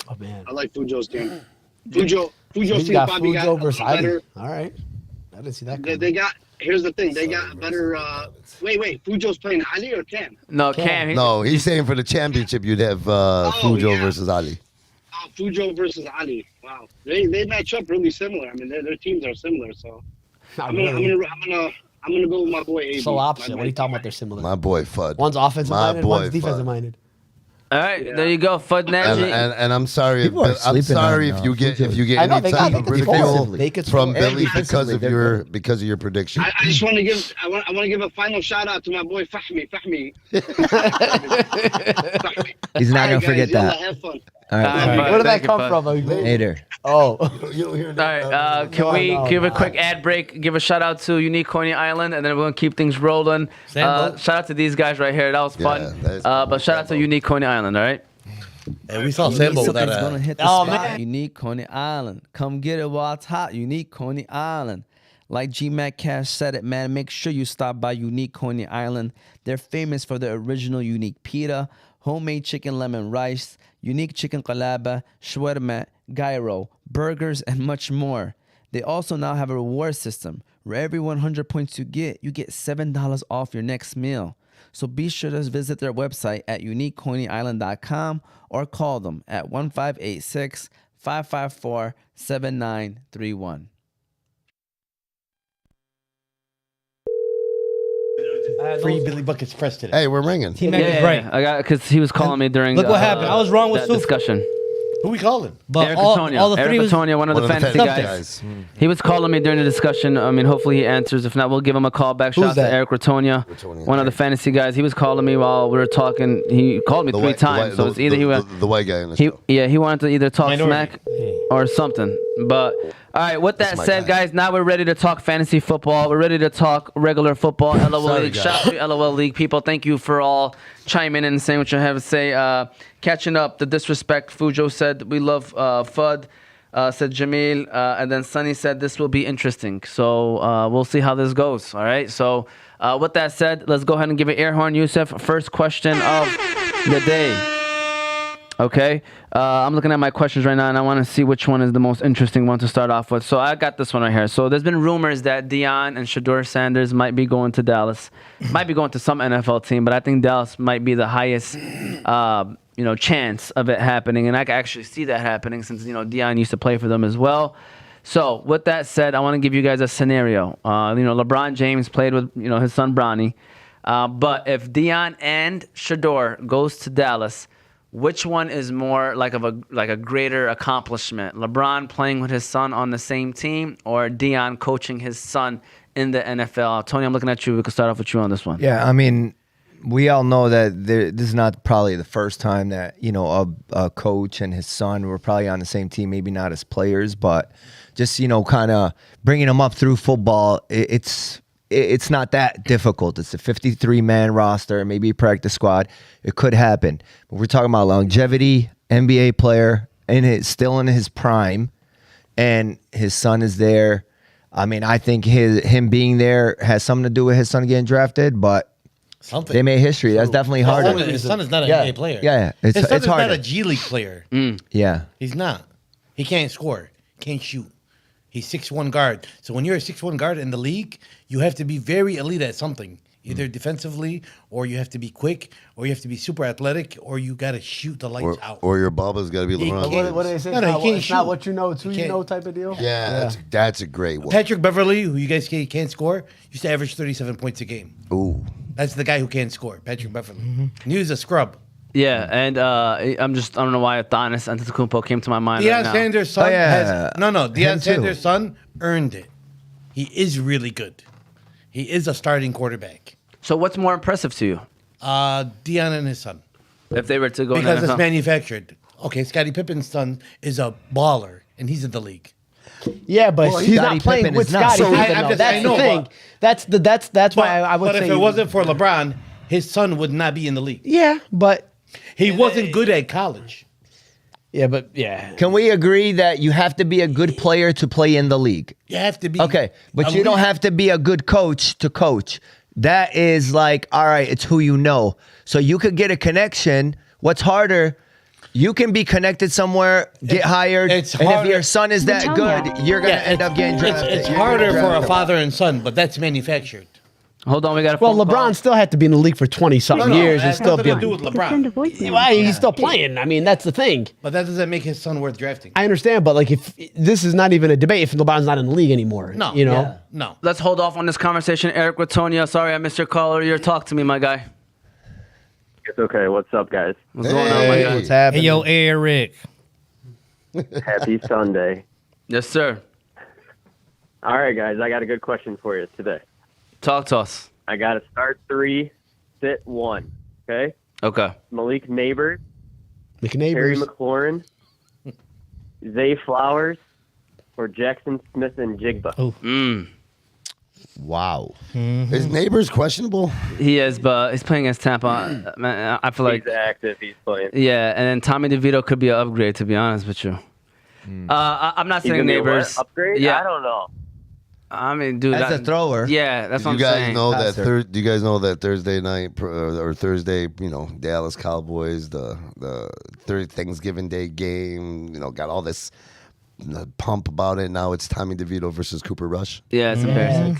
Oh, man. I like Fujo's team. Fujo's He's team got probably got Fujo a versus little better. Ali. All right. I didn't see that They, coming. they got. Here's the thing. They got better. Wait. Fujo's playing Ali or Cam? No, Cam. No, he's saying for the championship you'd have Fujo yeah. versus Ali. Fujo versus Ali. Wow, they match up really similar. I mean, their teams are similar. So Not I'm really. gonna go with my boy AB. So opposite. My What are you boy talking about? AB. They're similar. My boy Fudd. One's offensive My minded, boy one's defensive Fudd. minded. All right, there you go, Fud And, Nagy. and I'm sorry. People are I'm sleeping sorry on, if you get Fujo. I know, any they type could- of they could score. ridicule They could from score. Billy Defensively, because of your prediction. I just want to give I want to give a final shout out to my boy Fahmi. Fahmi. He's not All gonna right, forget guys, yalla, that. have fun. All right. All right, Where did that thank you, come Fud. from? Later. Oh. All right, can we no, give a no. quick ad break? Give a shout out to Unique Coney Island, and then we're gonna keep things rolling. Sambo. Shout out to these guys right here. That was fun. Yeah, that is But cool. shout out to Unique Coney Island. All right. Hey, we saw Sambo with that. Something's gonna hit the Oh, spot. man. Unique Coney Island. Come get it while it's hot. Unique Coney Island. Like G Mac Cash said it, man. Make sure you stop by Unique Coney Island. They're famous for their original unique pita, homemade chicken lemon rice, unique chicken qalaba, shawarma, gyro, burgers, and much more. They also now have a reward system where every 100 points you get $7 off your next meal. So be sure to visit their website at uniqueconeyisland.com or call them at 1586-554-7931. Free Billy Buckets press today. Hey, we're ringing. T-Mac is right. I got because he was calling me during. Look what happened. I was wrong with that Soofi. discussion. Who we calling? But Eric all Antonio. the Eric three was Antonio, one of the fantasy guys. He was calling me during the discussion. I mean, hopefully he answers. If not, we'll give him a call back. Shout Who's out to that? Eric Ratonia, one of the fantasy guys. He was calling me while we were talking. He called me three times. So it's either the white guy in the show. he wanted to either talk Minority. smack or something. But all right, with that my said, guy. guys, now we're ready to talk fantasy football. We're ready to talk regular football. LOL Sorry, League. guys. Shout out to LOL League people. Thank you for all chiming in and saying what you have to say. Catching up, the disrespect. Fujo said we love Fud. Said Jamil, and then Sunny said this will be interesting. So we'll see how this goes. All right. So with that said, let's go ahead and give it air horn, Yusuf. First question of the day. Okay. I'm looking at my questions right now, and I want to see which one is the most interesting one to start off with. So I got this one right here. So there's been rumors that Deion and Shador Sanders might be going to Dallas, might be going to some NFL team, but I think Dallas might be the highest, chance of it happening. And I can actually see that happening since, Deion used to play for them as well. So with that said, I want to give you guys a scenario. LeBron James played with, his son Bronny. But if Deion and Shador goes to Dallas, which one is more like a greater accomplishment? LeBron playing with his son on the same team, or Deion coaching his son in the NFL? Tony, I'm looking at you. We can start off with you on this one. Yeah, I mean, we all know that this is not probably the first time that a coach and his son were probably on the same team. Maybe not as players, but just kind of bringing them up through football. It's not that difficult. It's a 53-man roster, maybe a practice squad. It could happen. But we're talking about longevity, NBA player, and still in his prime, and his son is there. I mean, I think him being there has something to do with his son getting drafted, but Something. they made history. That's definitely harder. His son is not an Yeah. NBA player. Yeah, His son it's is not harder. a G League player. Yeah. He's not. He can't score. Can't shoot. He's 6'1" guard. So when you're a 6'1" guard in the league, you have to be very elite at something. Either defensively, or you have to be quick, or you have to be super athletic, or you got to shoot the lights out. Or your Bubba's got to be He LeBron. can't- James. What do they say? No, he can't It's not shoot. what you know, it's who He you can't- know type of deal. Yeah, that's a great one. Patrick Beverly, who you guys can't score, used to average 37 points a game. Ooh. That's the guy who can't score, Patrick Beverly. And he was a scrub. Yeah, and I don't know why Adonis Antetokounmpo came to my mind right Deion now. Sanders' son Oh, yeah. has Him Deion too. Sanders' son earned it. He is really good. He is a starting quarterback. So what's more impressive to you Deion and his son. if they were to go in Because the it's NFL? manufactured. Okay, Scottie Pippen's son is a baller, and he's in the league. Yeah, but Well, he's Scottie not playing Pippen with is not. Scottie So Pippen, I'm though. just- That's I know, the thing. but- That's why I would But say. if it wasn't for LeBron, his son would not be in the league. yeah, but He wasn't good at college. yeah. Can we agree that you have to be a good player to play in the league? You have to be Okay, but you elite. don't have to be a good coach to coach. That is like, all right, it's who you know. So you could get a connection. What's harder? You can be connected somewhere, get hired, it's and if harder- your son is that good, you're gonna Yeah, end up getting drafted. It's You're harder gonna for a draft father and son, but that's manufactured. Hold on, we got a Well, phone LeBron call. still had to be in the league for 20-something years and That's still nothing be to do with Send a LeBron. voicemail. Why he's still playing? I mean, that's the thing. But that doesn't make his son worth drafting. I understand, but like, if this is not even a debate, if LeBron's not in the league anymore, No. you know, No. Let's hold off on this conversation. Eric with Tonya. Sorry, I missed your call earlier. Talk to me, my guy. It's okay. What's up, guys? What's going on, my guy? what's happening? Hey, yo, Eric. Happy Sunday. Yes, sir. All right, guys. I got a good question for you today. Talk to us. I got to start 3, sit 1. Okay? Okay. Malik Neighbors, Terry McNeighbors. McLaurin, Zay Flowers, or Jackson Smith and Jigba. Mm. Wow. His neighbor's questionable. He is, but he's playing against Tampa. Man, I feel like, He's active. He's playing. yeah, and then Tommy DeVito could be an upgrade, to be honest with you. I'm not He's saying gonna be a what? neighbors. Upgrade? Yeah. I don't know. I mean, dude. As a thrower. Yeah, that's what You I'm guys saying. know that. Passer. Do you guys know that Thursday night or Thursday? Dallas Cowboys, the third Thanksgiving Day game. Got all this pump about it. Now it's Tommy DeVito versus Cooper Rush. Yeah, it's embarrassing.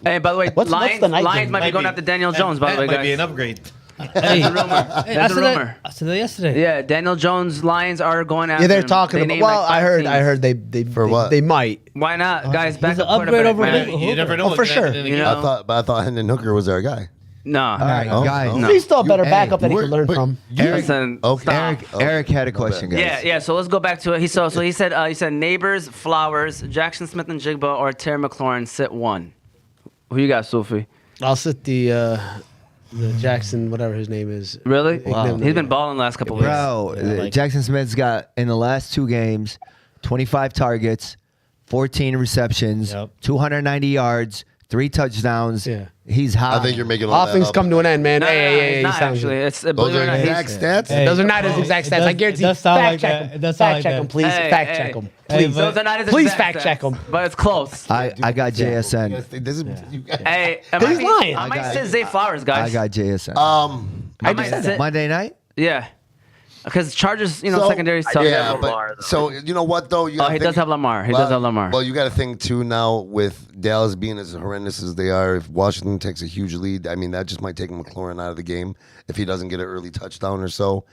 Hey, by the way, What's the night Lions game? might be going after Daniel Jones, by the way, Might be an guys. upgrade. Hey, There's a rumor. hey, There's a rumor. I said that yesterday. Yeah, Daniel Jones Lions are going after Yeah, they're him. talking They about. named, Well, like, I 5 heard teams. they For what? they might. Why not, guys? He's Backup an upgrade quarterback, over man. Nick. You never know. Oh, for sure. You know? I thought Hendon Hooker was our guy. No. All right, Oh, guys. no. He's still a better Hey, backup that he we're- can learn but from. Listen, Okay. stop. Eric had a question, guys. Yeah. So let's go back to it. He said Neighbors, Flowers, Jackson Smith and Jigba, or Terry McLaurin sit 1. Who you got, Soofi? I'll sit the Jackson, whatever his name is. Really? Wow. He's been balling the last couple weeks. Bro, like- Jackson Smith's got, in the last 2 games, 25 targets, 14 receptions, Yep. 290 yards, 3 touchdowns. Yeah. He's hot. I think you're making all All that things up. come to an end, man. No, Hey, he's not sounds actually. good. It's Those believe it or are not, exact he's- stats. Hey. Those are not his exact It stats. does- I guarantee. it does sound Fact like check that. him. It does sound Fact like check that. him, please. Hey, Fact hey. check him. Hey, Please. Those are not his Please exact fact check stats, him. but it's close. I got JSN. Hey, He's lying. I might got- sit Zay Flowers, guys. I got JSN. I might sit. Monday night? Yeah, because Chargers, secondary is tough. Yeah, Lamar, but though. so you know what though? You Oh, gotta he think- does have Lamar. He does have Lamar. Well, you got to think too now with Dallas being as horrendous as they are. If Washington takes a huge lead, I mean that just might take McLaurin out of the game if he doesn't get an early touchdown or so.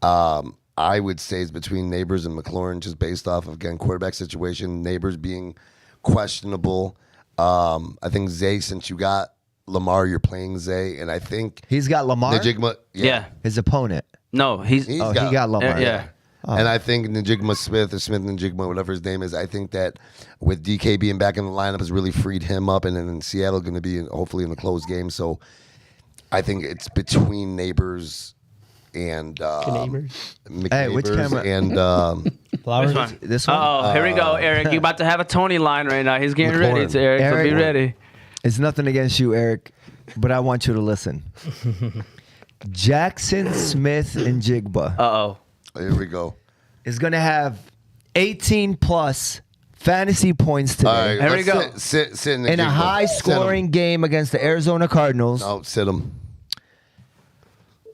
I would say it's between Neighbors and McLaurin, just based off of again quarterback situation. Neighbors being questionable. I think Zay, since you got Lamar, you're playing Zay, and I think He's got Lamar, Najigma, yeah. his opponent. No, he's. He's Oh, got- he got Lamar. Yeah. And I think Najigma Smith or Smith Najigma, whatever his name is, I think that with DK being back in the lineup has really freed him up, and then in Seattle going to be hopefully in the close game. So I think it's between Neighbors and Neighbors? Hey, which McNeighbors camera? And Flowers. Which one? This one? Oh, here we go, Eric. You about to have a Tony line right now. He's getting ready, McLaurin. to Eric. So be Eric. ready. It's nothing against you, Eric, but I want you to listen. Jackson Smith and Jigba Uh-oh. here we go. is going to have 18 plus fantasy points today All right, Here we let's go. Sit in in a high scoring game against the Arizona Cardinals. No, sit him.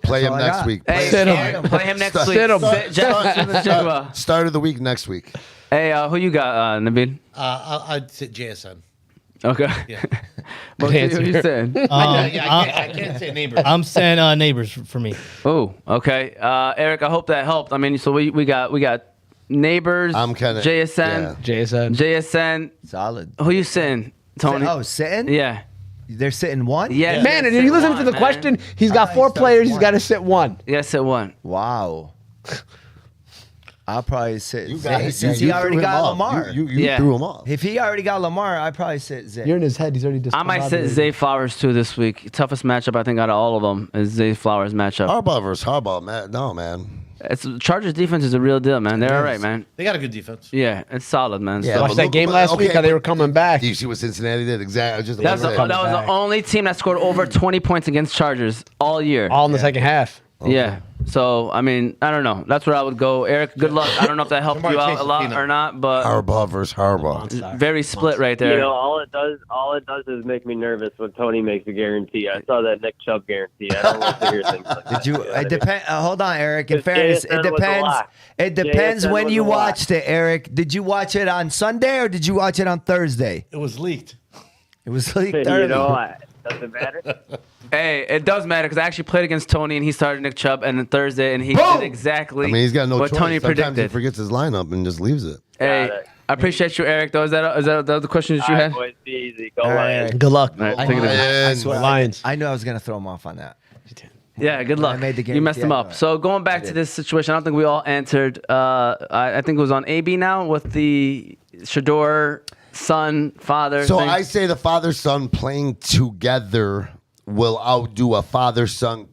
Play him all I next got. week. Hey, Sit him. Eric, play him next week. Sit him. Jackson Smith and Jigba. Start of the week next week. Hey, who you got, Nabil? I'd sit JSN. Okay. Yeah. What Good you answer. saying? I can't say neighbor. I'm saying neighbors for me. Oh, okay. Eric, I hope that helped. I mean, so we got Neighbors, I'm kinda- JSN, JSN. JSN. Solid. Who you sitting, Tony? Oh, sitting? Yeah. They're sitting one? Yeah. Man, sit are you listening one, to the man. question? He's I got thought 4 he started players. He's one. got to sit one. Yes, it won. Wow. I'll probably sit You Zay got since he already threw him got off. Lamar. You Yeah. threw him off. If he already got Lamar, I'd probably sit Zay. You're in his head. He's already I might sit Zay Flowers too this week. Toughest matchup I think out of all of them is Zay Flowers matchup. Harbaugh versus Harbaugh, man. No, man. It's Chargers defense is a real deal, man. They're all right, man. They got a good defense. Yeah, it's solid, man. Yeah, So- Watched but that look- game last week, how they were coming back. Do you see what Cincinnati did? Exactly. Just that was Coming the back. only team that scored over 20 points against Chargers all year. All in the second half. Yeah. So, I mean, I don't know. That's where I would go. Eric, good luck. I don't know if that helped Somebody you out chase a the lot peanut. or not, but Harbaugh versus Harbaugh. very split right there. You know, all it does is make me nervous when Tony makes a guarantee. I saw that Nick Chubb guarantee. I don't want to hear things like that. Did you? It depend. Hold on, Eric. In Because fairness, it JSN was a depends. lock. It depends JSN when was you a lock. watched it, Eric. Did you watch it on Sunday or did you watch it on Thursday? It was leaked. It was leaked You early. know, Does it matter? Hey, it does matter because I actually played against Tony and he started Nick Chubb and then Thursday and he Boom! did exactly I mean, he's got no what choice. Tony Sometimes predicted. he forgets his lineup and just leaves it. Hey, Got it. I appreciate you, Eric. Though, is that the questions that you All had? right, boys, be easy. Go All right, Lions. Eric. Good luck. All right, I, take it easy. I swear, Lions. I knew I was gonna throw him off on that. Yeah, good luck. made the You messed guarantee, them I up. know it. So going back to this situation, I don't think we all answered. I think it was on AB now with the Shador son father. So thing. I say the father-son playing together will outdo a father-son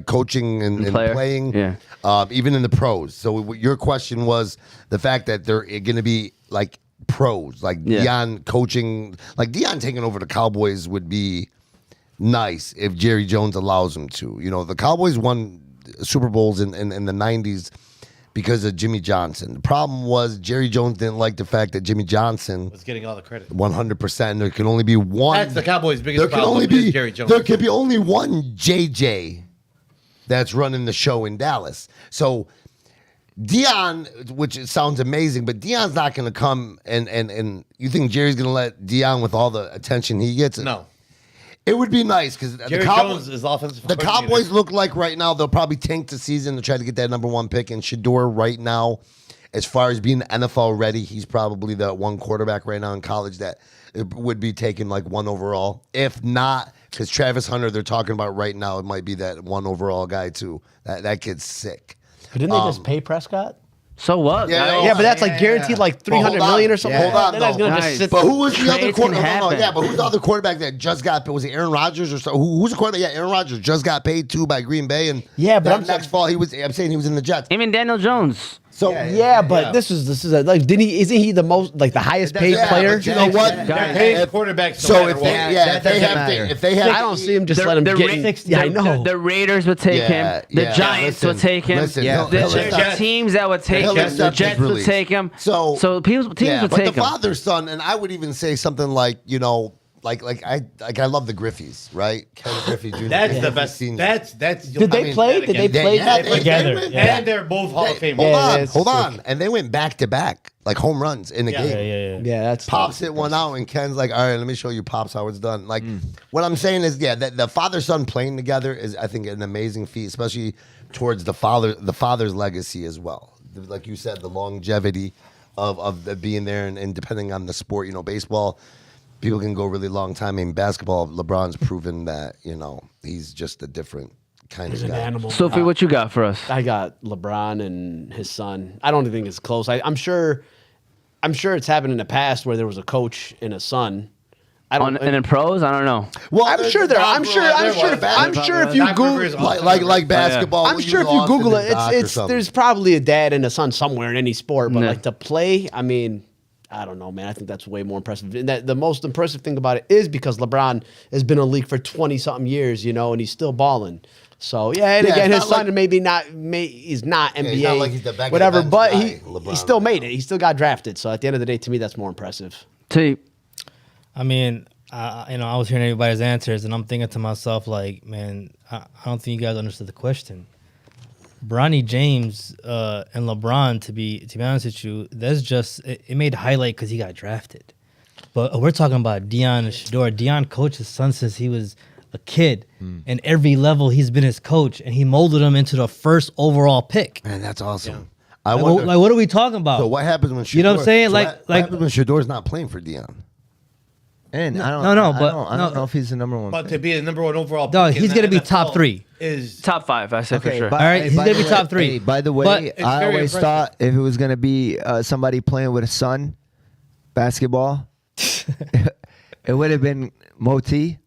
coaching and Player. playing, Yeah. even in the pros. So your question was the fact that they're going to be like pros, like Yeah. Deion coaching, like Deion taking over the Cowboys would be nice if Jerry Jones allows him to. You know, the Cowboys won Super Bowls in the 90s because of Jimmy Johnson. The problem was Jerry Jones didn't like the fact that Jimmy Johnson Was getting all the credit. 100%. There can only be one. That's the Cowboys' biggest There can problem. only is be Jerry Jones. There can be only one JJ that's running the show in Dallas. So Deion, which it sounds amazing, but Deion's not going to come and you think Jerry's going to let Deion with all the attention he gets? No. It would be nice because Jerry Jones is offensive The coordinator. Cowboys look like right now they'll probably tank the season to try to get that number one pick. And Shador right now, as far as being NFL ready, he's probably the one quarterback right now in college that it would be taken like one overall. If not, because Travis Hunter, they're talking about right now, it might be that one overall guy too. That kid's sick. But didn't they just pay Prescott? So what? Yeah, guys? Yeah, but that's like guaranteed like But hold 300 on. million or something. Hold on, They're not though. gonna Guys. just sit But there. who was the other Trades can quarterback? happen. Yeah, but who's the other quarterback that just got? Was it Aaron Rodgers or so? Who's the quarterback? Yeah, Aaron Rodgers just got paid too by Green Bay, and Yeah, but that I'm next fall I'm saying he was in the Jets. Even Daniel Jones. So Yeah, but this is like didn't he? Isn't he the most like the highest paid Yeah, player? but you know what? They're paying quarterbacks. So if they, what. if they have, if they have, I don't see him just let him the get. Ra- Yeah, I know. The Raiders would take Yeah, him. The yeah. Giants Listen, would take him. listen, Yeah. he'll- The, he'll the accept- teams that would take he'll him. The accept his Jets would release. take him. So teams would but take the him. father's son, and I would even say something like, you know, like I love the Griffeys, right? Ken Griffey Jr. That's the Griffey best. Sr. That's. Did they play? Did they play yeah, together? And they're both Hall of Famers. Hold Yeah, on, it's hold sick. on, and they went back to back like home runs in the Yeah. game. Yeah. Yeah, that's Pops hit one out, and Ken's like, "All right, let me show you Pops how it's done." Like, what I'm saying is, yeah, that the father son playing together is, I think, an amazing feat, especially towards the father's legacy as well. Like you said, the longevity of the being there, and depending on the sport, you know, baseball, people can go a really long time. In basketball, LeBron's proven that, you know, he's just a different kind He's of an guy. animal. Sophie, what you got for us? I got LeBron and his son. I don't think it's close. I'm sure it's happened in the past where there was a coach and a son. I don't. And in pros, I don't know. Well, I'm sure there. I'm sure if you Doc Rivers Google, also- like basketball. I'm sure if you Google it, it's there's probably a dad and a son somewhere in any sport. But Yeah. like to play, I mean, I don't know, man. I think that's way more impressive. And the most impressive thing about it is because LeBron has been in the league for 20 something years, you know, and he's still balling. So yeah, and Yeah, again, it's his not son like- maybe he's not NBA, he's not like he's the back of the whatever, bench but guy, he LeBron. still made it. He still got drafted. So at the end of the day, to me, that's more impressive. T. I mean, I was hearing everybody's answers, and I'm thinking to myself, like, man, I don't think you guys understood the question. Bronny James and LeBron, to be honest with you, that's just it made highlight because he got drafted. But we're talking about Deion and Shador. Deion coached his son since he was a kid, and every level he's been his coach, and he molded him into the first overall pick. Man, that's awesome. I Like, wonder. what are we talking about? So what happens when Shador, You know what I'm saying? so Like- what like- happens when Shador's not playing for Deion? And I don't, no, I but- don't, I don't know if he's the number one. But pick. to be the number one overall, No, pick in he's the gonna be NFL top 3. Is Top 5, I said for sure. but- All right, hey, he's by gonna the be way- top 3. hey, by the way, But it's I very always impressive. thought if it was gonna be somebody playing with a son, basketball, it would have been Moti.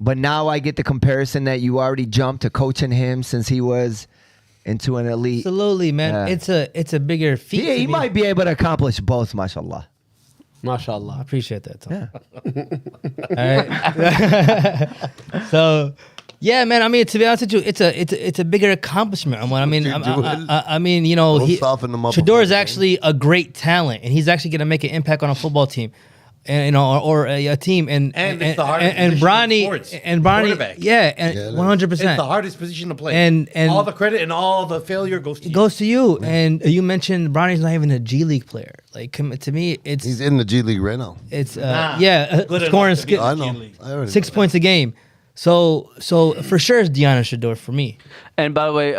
But now I get the comparison that you already jumped to coaching him since he was into an elite. Absolutely, man. Yeah. It's a bigger feat. Yeah, to he me. might be able to accomplish both, mashallah. I MashaAllah. appreciate that, Tom. Yeah. All right. So, yeah, man. I mean, to be honest with you, it's a bigger accomplishment. I mean, I mean, you know, We'll soften them up Shador before is the game. actually a great talent, and he's actually going to make an impact on a football team. and or a team, and it's the hardest and position in Bronny sports. and Bronny, Quarterback. yeah, and Yeah, it is. 100%. It's the hardest position to play. And all the credit and all the failure goes to it you. goes to you. And you mentioned Bronny's not even a G League player. Like to me, it's He's in the G League right now. it's Good scoring enough to be skill. I in the know. G League. I already 6 know points a game. So for sure it's Deanna Shador for me. And by the way,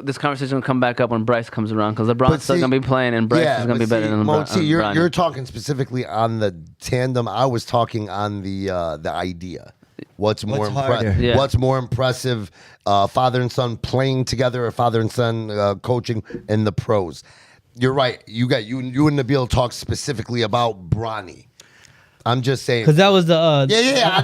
this conversation will come back up when Bryce comes around because LeBron's still see- going to be playing and Bryce is going to be better than LeBron. See, you're Bronny. talking specifically on the tandem. I was talking on the idea. What's more harder? impressive? Yeah. What's more impressive? Father and son playing together, or father and son coaching in the pros. You're right. You and Nebill talk specifically about Bronny. I'm just saying. Because that was the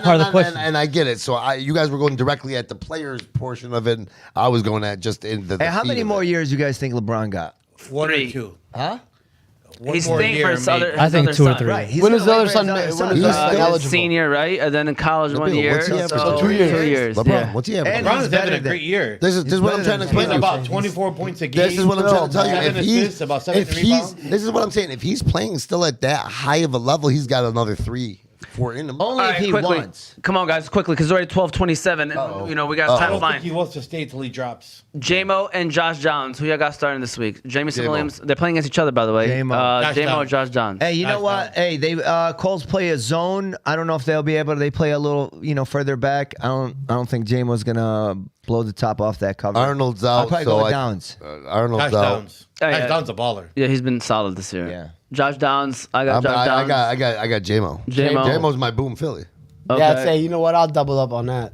part of the question. And I get it. So you guys were going directly at the players portion of it. And I was going at just in the. Hey, how feet many of more it. years you guys think LeBron got? 1 or Three. 2. Huh? He's more staying year, for his maybe. other I think his 2 or other 3. Right. He's When gonna is the wait other for son? his other When son. is the He's son still eligible? Senior, right? And then in college Nebill, 1 year. what's he have for So 2 years? 2 years. LeBron, Yeah. what's he have? And LeBron's he's having better a than- great year. This is what I'm trying to He's explain to you. about 24 points a game. This is what I'm trying to tell you. Seven If he's, assists, about 7 if he's, rebounds. this is what I'm saying. If he's playing still at that high of a level, he's got another 3, 4 in him. Only All if right, he quickly. wants. Come on, guys, quickly, because it's already 12:27. And, you know, we got I time don't think flying. he wants to stay till he drops. J-Mo and Josh Johns. Who y'all got starting this week? Jamison J-Mo. Williams. They're playing against each other, by the way. J-Mo. Josh J-Mo or Johns. Josh Johns. Hey, you know Nice what? Hey, they Colts play a zone. I don't know if they'll be able to. They play a little, further back. I don't think Jamo's gonna blow the top off that cover. Arnold's I'll out. probably so go with I- Downs. Arnold's Josh out. Downs. Oh, yeah. Josh Downs a baller. Yeah, he's been solid this year. Yeah. Josh Downs. I got Josh Downs. I got J-Mo. J-Mo. J-Mo's my boom Philly. Okay. Yeah, I'd say, you know what? I'll double up on that.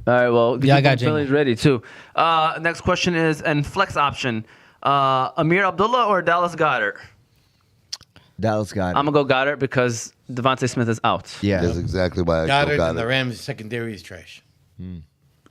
All right, well, Yeah, I got J-Mo. Philly's ready too. Next question is, and flex option, Amir Abdullah or Dallas Goddard? Dallas got it. I'm going to go Goddard because Devontae Smith is out. Yeah. That's exactly why I Goddard got and the it. Rams secondary is trash.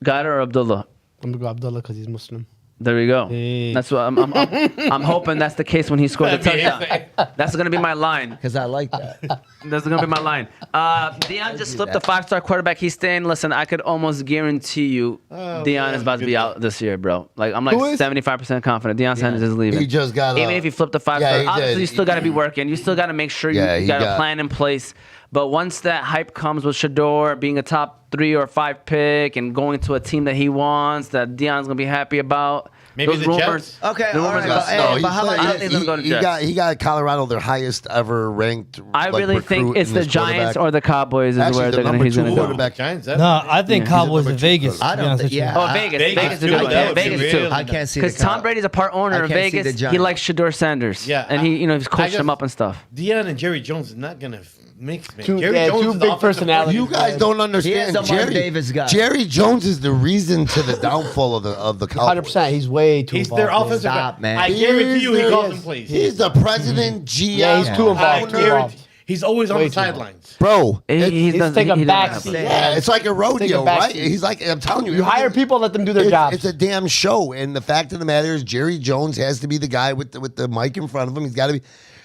Goddard or Abdullah? I'm going to go Abdullah because he's Muslim. There we go. Hey. That's what I'm hoping that's the case when he scored the touchdown. That's going to be my line. Because I like that. That's going to be my line. Deion just flipped the 5-star quarterback. He's staying. Listen, I could almost guarantee you Deion is about to be out this year, bro. Like I'm like Who is? 75% confident. Deion Sanders is leaving. He just got Even if he flipped the 5-star, Yeah, he obviously did. you still got to be working. You still got to make sure Yeah, you he got a got- plan in place. But once that hype comes with Shador being a top 3 or 5 pick and going to a team that he wants, that Deion's gonna be happy about. Maybe those the rumors. Jets? Okay, The all rumors right, got- but, hey, No, but how about I don't think they'll go to Jets. he got Colorado their highest ever ranked. I really think recruit it's in the this Giants quarterback. or the Cowboys is Actually, where the they're number he's 2 gonna go. quarterback. Giants. No, I think Yeah. Cowboys He's in a Vegas. I to be don't honest think. with you. Yeah. Oh, Vegas. Vegas Vegas is a too, good one. that Yeah, would be Vegas really too. nice. I can't see Because the Tom Brady's a part owner I of can't see Vegas. the He Giants. likes Shador Sanders. Yeah, and he's coached just- him up and stuff. Deion and Jerry Jones is not gonna mix, man. Two- Jerry yeah, Jones two is the big offensive personalities. You guys don't understand. He is a Mark Davis guy. Jerry Jones is the reason to the downfall of the Cowboys. 100%. He's way too He's involved. their man. offensive Stop, guy. man. I guarantee you he He's calls the- them plays. He's the president, GM. Yeah, he's too I involved. Too guarantee involved. he's always on Way the too involved. sidelines. Bro, He doesn't- taking he a doesn't back have seat. to. yeah, it's like a rodeo, back right? seat. He's like, I'm telling you. You hire people, let them do their jobs. It's a damn show. And the fact of the matter is, Jerry Jones has to be the guy with the mic in front of him. He's got to be.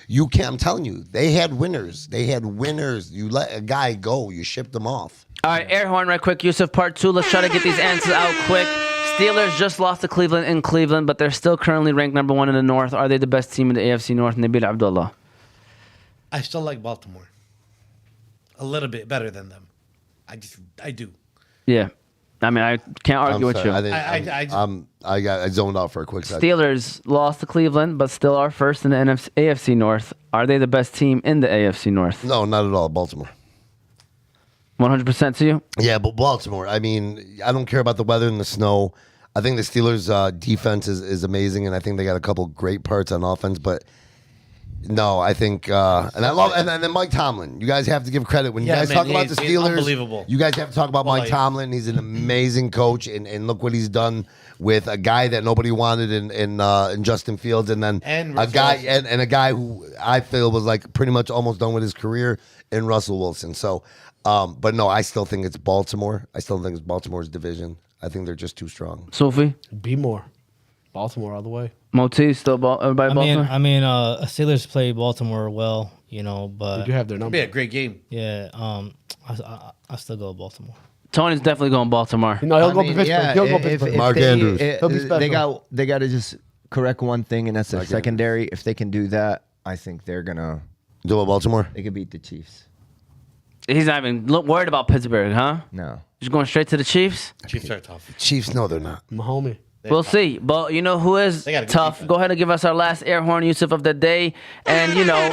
You can't. I'm telling you, they had winners. You let a guy go, you shipped them off. All right, air horn right quick. Yusuf, part 2. Let's try to get these answers out quick. Steelers just lost to Cleveland in Cleveland, but they're still currently ranked number 1 in the North. Are they the best team in the AFC North? Nabil Abdullah. I still like Baltimore a little bit better than them. I do. Yeah. I mean, I can't argue with you. I zoned out for a quick second. Steelers lost to Cleveland, but still are first in the AFC North. Are they the best team in the AFC North? No, not at all. Baltimore. 100% to you? Yeah, but Baltimore. I mean, I don't care about the weather and the snow. I think the Steelers' defense is amazing, and I think they got a couple great parts on offense. But no, I think, and I love, and then Mike Tomlin. You guys have to give credit when you Yeah, guys man, talk about the he's Steelers. unbelievable. You guys have to talk about Well, Mike like- Tomlin. He's an amazing coach, and look what he's done with a guy that nobody wanted in Justin Fields, and then And a Russell guy Wilson. and a guy who I feel was like pretty much almost done with his career in Russell Wilson. So. But no, I still think it's Baltimore. I still think it's Baltimore's division. I think they're just too strong. Sophie? Be more. Baltimore all the way. Moti, still everybody Baltimore? Steelers play Baltimore well, but They do have their It'll number. be a great game. yeah, I still go Baltimore. Tony's definitely going Baltimore. No, he'll go Pittsburgh. He'll go Pittsburgh. Mark Andrews. He'll be special. They got to just correct one thing, and that's their secondary. If they can do that, I think they're gonna. Do it, Baltimore. They could beat the Chiefs. He's not even worried about Pittsburgh, huh? No. Just going straight to the Chiefs. Chiefs are tough. Chiefs, no, they're not. My homie. We'll see. But you know who is They got a good tough? defense. Go ahead and give us our last air horn, Yusuf, of the day. And, you know,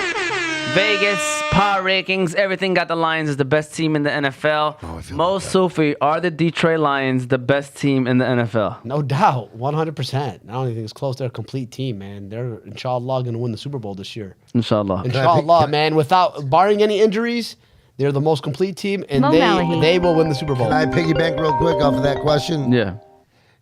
Vegas, power rankings, everything got the Lions as the best team in the NFL. Oh, I feel Mo like that. Soofi, are the Detroit Lions the best team in the NFL? No doubt, 100%. I don't even think it's close. They're a complete team, man. They're inshallah going to win the Super Bowl this year. Inshallah. Inshallah, man. Without barring any injuries, they're the most complete team, and they will win the Super Bowl. Can I piggyback real quick off of that question? Yeah.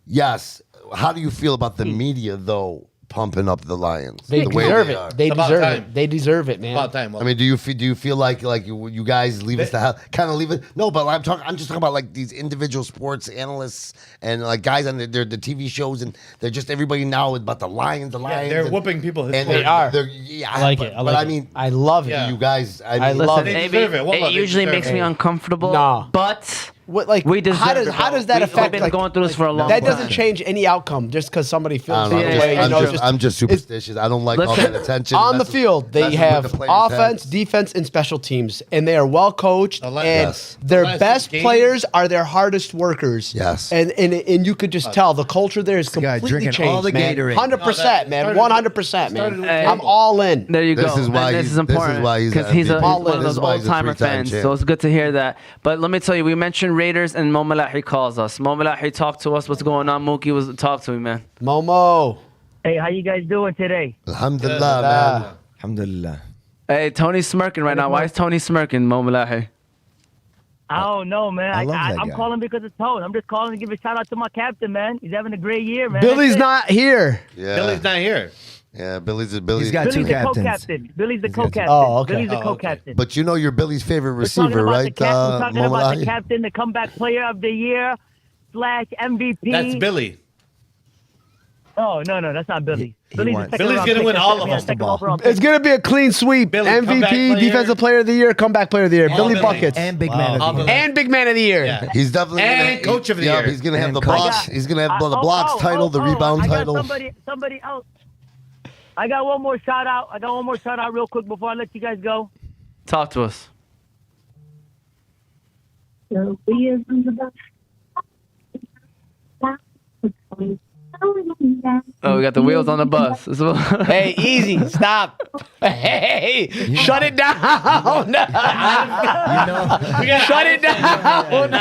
Yes. How do you feel about the media, though, pumping up the Lions? They the way deserve they it. are? They It's about deserve time. it. They deserve it, man. About time. I mean, do you feel like you guys leave us to hell? Kind of leave it? No, but I'm just talking about like these individual sports analysts and like guys on the TV shows, and they're just everybody now is about the Lions. they're and- whooping people. And They are. Yeah, I like but, it. I but like I it. mean, I love it. Yeah. you guys. I I mean, love They it. Maybe deserve it. Well, it they usually deserve makes it. me uncomfortable. Nah. But What, like, we deserve how does it, how bro. does that We've affect? been like, going through this for a long that time. doesn't change any outcome just because somebody I feels don't know. that Yeah, way. yeah, You know, sure. it's just I'm just superstitious. I don't like all Listen, that attention. on the Messes- field, they messes with have the players' offense, heads. defense, and special teams, and they are well coached. The la- And Yes. their The last best game- players are their hardest workers. Yes. and you could just tell the culture there is guy completely drinking all changed, the man. Gatorade. 100%, man. started- 100%, man. started with Hey. I'm all in. There you This go. is why And he's- this is this is important why he's because the he's MVP. one of This those is why he's a old-timer three-time fans. champ. So it's good to hear that. But let me tell you, we mentioned Raiders, and Mo Malahi calls us. Mo Malahi, talk to us. What's going on? Mookie, talk to me, man. Momo. Hey, how you guys doing today? Alhamdulillah, man. Alhamdulillah. Hey, Tony's smirking right now. Why is Tony smirking, Mo Malahi? I don't know, man. I love that I'm guy. calling because it's Tone. I'm just calling to give a shout out to my captain, man. He's having a great year, man. Billy's That's it. not here. Yeah. Billy's not here. Yeah, Billy's He's got. got two Billy's the captains. co-captain. Billy's the He's got two. co-captain. Oh, okay. Billy's the Oh, okay. co-captain. But you know you're Billy's favorite We're talking receiver, about right? we're talking about the Momolahi? captain, the comeback player of the year / MVP. That's Billy. Oh, no, that's not Billy. He Billy's wants- the second Billy's overall gonna pick. win all of Yeah, them. second Ball. overall pick. It's gonna be a clean sweep. Billy, MVP, comeback player. defensive player of the year, comeback player of the year. Billy Billy. buckets And big Wow. man All of the the- year. and big man of the year. Yeah. He's definitely And gonna, coach of the yeah, year. He's gonna have And the coach. blocks. He's gonna have the blocks title, the rebound I got title. somebody else. I got one more shout out. Real quick before I let you guys go. Talk to us. Oh, we got the wheels on the bus. Hey, easy, stop. Hey, shut it down. Shut it down.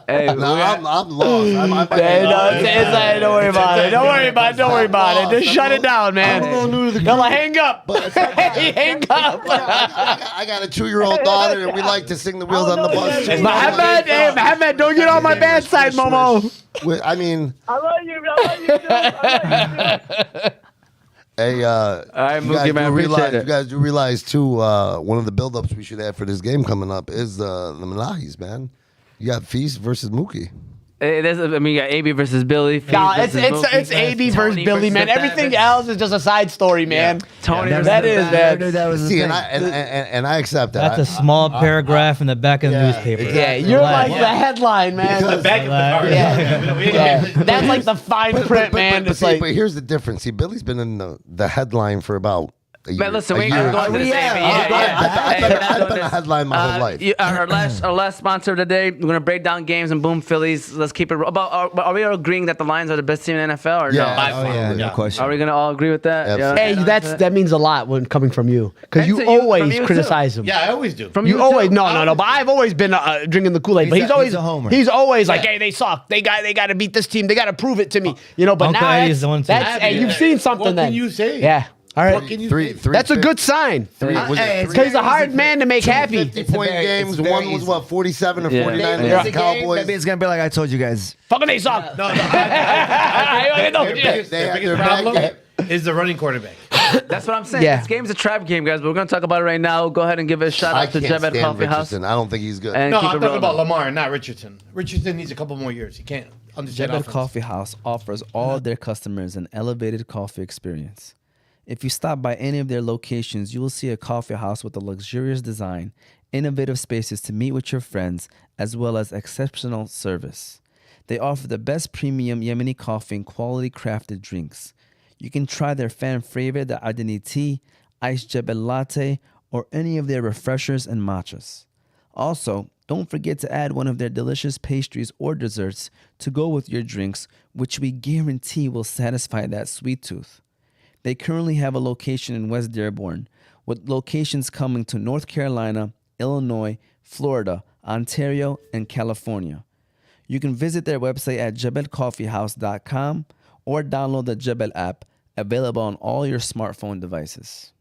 Hey, No, I'm lost. Hey, no, it's all right, don't worry about it. Don't worry about it. Don't worry about it. Just shut it down, man. No, hang up. Hey, hang up. I got a 2-year-old daughter, and we like to sing the wheels on the bus. too. Mohammed, hey, Mohammed, don't get on my bad side, Momo. I mean, I love you, bro. I love you, hey, right, you Mookie, guys man, do realize, appreciate it. you guys do realize too. One of the buildups we should have for this game coming up is the Malahis, man. You got Feast versus Mookie. you got AB versus Billy. Feast Nah, versus Mookie, it's AB versus Tony Billy, man. the Everything Bevins. else is just a side story, man. Tony versus That the is, Bevins. man. That was the See, thing. and I accept that. That's a small paragraph in the back of the newspaper. Yeah, you're like the headline, man. The back of the car. Yeah, that's like the fine print, man. But It's see, like but here's the difference. See, Billy's been in the headline for about a year. Man, listen, a we ain't year. gonna go into the same. I've been a headline my whole life. Our last sponsor of the day. We're gonna break down games and boom Phillies. Let's keep it. Are we all agreeing that the Lions are the best team in the NFL or Yeah. no? Oh, yeah, no Yeah. question. Are we gonna all agree with that? Absolutely. Yeah. hey, that means a lot when coming from you because And you to you- from always you, too. criticize him. Yeah, I always do. From You you always too. no. But I've always been drinking the Kool-Aid. But He's he's a- always he's a homer. He's always like, hey, they suck. They got to beat this team. They got to prove it to me. You know. But Uncle now Eddie that's, is the one too. that's hey, you've seen something What then. can you say? Yeah. All What right. can you Three, say? That's a good sign. was it Hey, Because he's a hard man to make happy. 50-point very- games. it's very One was easy. what 47 or Yeah. 49 Maybe against it's the a game, Cowboys. maybe it's gonna be like I told you guys. Fucking they suck. No, I know. their biggest, They their have biggest their problem back is the running quarterback. That's what I'm saying. Yeah. This game's a trap game, guys. But we're gonna talk about it right now. Go ahead and give a shout I out to can't Jeb at stand Coffee House. Richardson. I don't think he's good. And No, keep I'm it talking about rolling. Lamar, not Richardson. Richardson needs a couple more years. He can't understand Jebed offense. Coffee House offers all their customers an elevated coffee experience. If you stop by any of their locations, you will see a coffee house with a luxurious design, innovative spaces to meet with your friends, as well as exceptional service. They offer the best premium Yemeni coffee and quality crafted drinks. You can try their fan favorite, the Adeni tea, iced Jebel latte, or any of their refreshers and matchas. Also, don't forget to add one of their delicious pastries or desserts to go with your drinks, which we guarantee will satisfy that sweet tooth. They currently have a location in West Dearborn, with locations coming to North Carolina, Illinois, Florida, Ontario, and California. You can visit their website at jebelcoffeehouse.com or download the Jebel app, available on all your smartphone devices.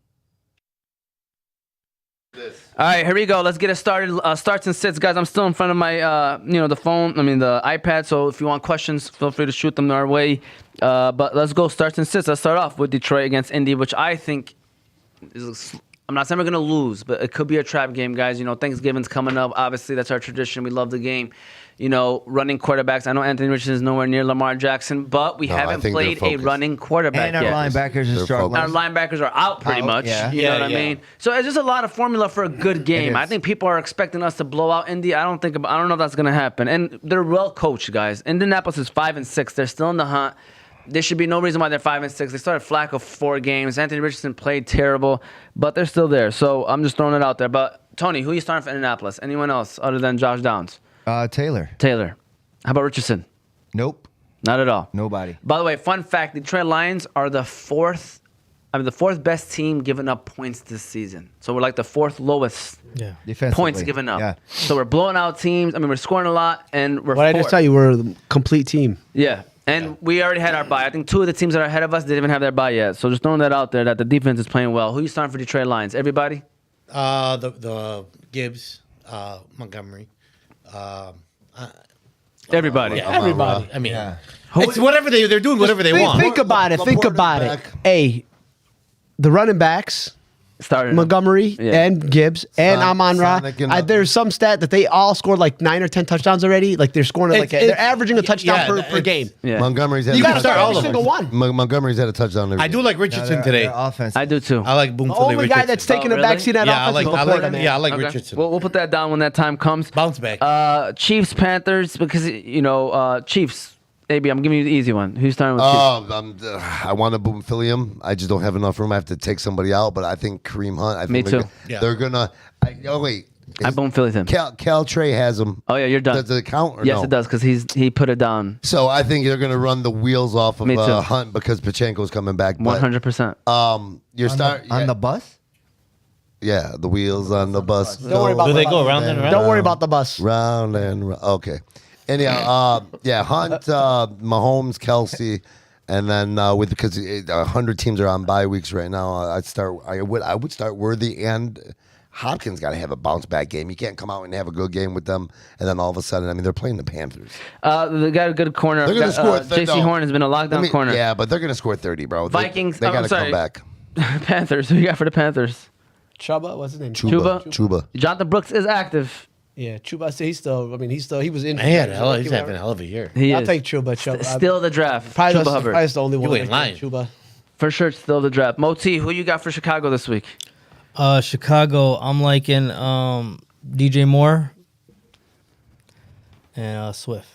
All right, here we go. Let's get it started. Starts and sits, guys. I'm still in front of my, the iPad. So if you want questions, feel free to shoot them our way. But let's go. Starts and sits. Let's start off with Detroit against Indy, which I think is. I'm not saying we're gonna lose, but it could be a trap game, guys. Thanksgiving's coming up. Obviously, that's our tradition. We love the game. Running quarterbacks. I know Anthony Richardson is nowhere near Lamar Jackson, but we haven't played a running quarterback And our yet. linebackers are struggling. Our linebackers are out pretty much. Yeah. You know what I mean? So it's just a lot of formula for a good game. I think people are expecting us to blow out Indy. I don't know if that's gonna happen. And they're well coached, guys. Indianapolis is 5-6. They're still in the hunt. There should be no reason why they're 5-6. They started Flacco 4 games. Anthony Richardson played terrible, but they're still there. So I'm just throwing it out there. But Tony, who are you starting for Indianapolis? Anyone else other than Josh Downs? Taylor. How about Richardson? Nope. Not at all. Nobody. By the way, fun fact: the Detroit Lions are the fourth best team giving up points this season. So we're like the fourth lowest Defensively. points given up. Yeah. So we're blowing out teams. We're scoring a lot, and we're. What I just fourth. tell you, we're a complete team. Yeah. And we already had our bye. I think 2 of the teams that are ahead of us didn't even have their bye yet. So just throwing that out there that the defense is playing well. Who you starting for Detroit Lions? Everybody? The Gibbs, Montgomery. Everybody. Yeah, everybody. I mean, Yeah. it's whatever they're doing, whatever they want. Think about it. Think about it. Hey, the running backs, Started Montgomery and Gibbs and Amon Ra. Sonic and There's some stat that they all scored like 9 or 10 touchdowns already. Like they're scoring they're averaging a touchdown per game. Yeah. Montgomery's had You a got to start touchdown. every single one. Montgomery's had a touchdown. Every I do like Richardson today. Their offense. I do too. I like Boom The Philly only Richardson. guy that's taking Oh, a really? backseat at Yeah, I offense like, is I Laporta, like, man. yeah, I like Okay. Richardson. We'll put that down when that time comes. Bounce back. Chiefs, Panthers, because, Chiefs. AB, I'm giving you the easy one. Who's starting with Chiefs? I want to boom Phillium. I just don't have enough room. I have to take somebody out, but I think Kareem Hunt. I think Me too. They're gonna. Wait. I boom Philly him. Caltrey has him. Oh, yeah, you're done. Does it count or Yes, no? it does, because he put it down. So I think they're gonna run the wheels off of Me too. Hunt because Pachenko's coming back. But, 100%. You're on the bus? Yeah, the wheels on the bus. Don't worry about Do the they bus. go around and around? Don't worry about the bus. Round and round. Okay. Anyhow, Hunt, Mahomes, Kelsey, and then because 100 teams are on bye weeks right now, I would start Worthy, and Hopkins got to have a bounce back game. You can't come out and have a good game with them, and then all of a sudden, they're playing the Panthers. They got a good corner. They're gonna score. J.C. Horn has been a lockdown corner. Yeah, but they're gonna score 30, bro. Vikings. They got I'm to sorry. come back. Panthers. Who you got for the Panthers? Chuba, what's his name? Chuba. Jonathan Brooks is active. Yeah, Chuba. He was in. He's having a hell of a year. He I'll is. take Chuba. Still the draft. Probably Chuba Hubbard. that's the only one. You ain't that can lying. Chuba. For sure, still the draft. Moti, who you got for Chicago this week? Chicago, I'm liking DJ Moore and Swift.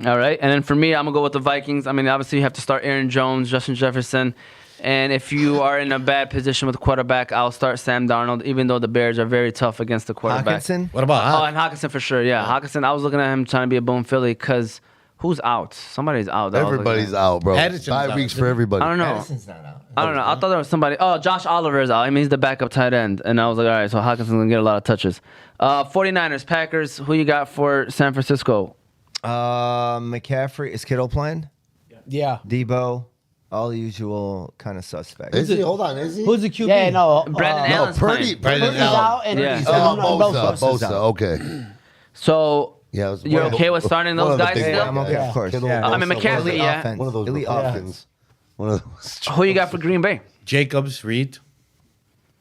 All right. And then for me, I'm going to go with the Vikings. Obviously, you have to start Aaron Jones, Justin Jefferson. And if you are in a bad position with quarterback, I'll start Sam Darnold, even though the Bears are very tough against the quarterback. Hawkinson? What about Oh, and Hawkinson for sure. Yeah, Hawkinson. I was looking at him trying to be a boom Philly because who's out? Somebody's out. that I was looking Everybody's at. out, bro. Addison's 5 out. weeks for everybody. I don't know. Addison's not out. I don't know. I thought there was somebody. Oh, Josh Oliver is out. He's the backup tight end. And I was like, all right, so Hawkinson's going to get a lot of touches. 49ers, Packers. Who you got for San Francisco? McCaffrey. Is Kittle playing? Yeah. Debo. All the usual kind of suspects. Is he? Hold on. Is he? Who's the QB? Yeah, no. Brandon Allen's Purdy. playing. Brandon He's Allen. out and Yeah. he's Bosa. Okay. So Yeah. it was you're one of okay the- with starting one those of the guys big still? I'm okay, Yeah. of course. Kittle, Yeah. Bosa, McCaffrey, Elite yeah. offense. One of those Elite Falcons. One of those. Who you got for Green Bay? Jacobs, Reed,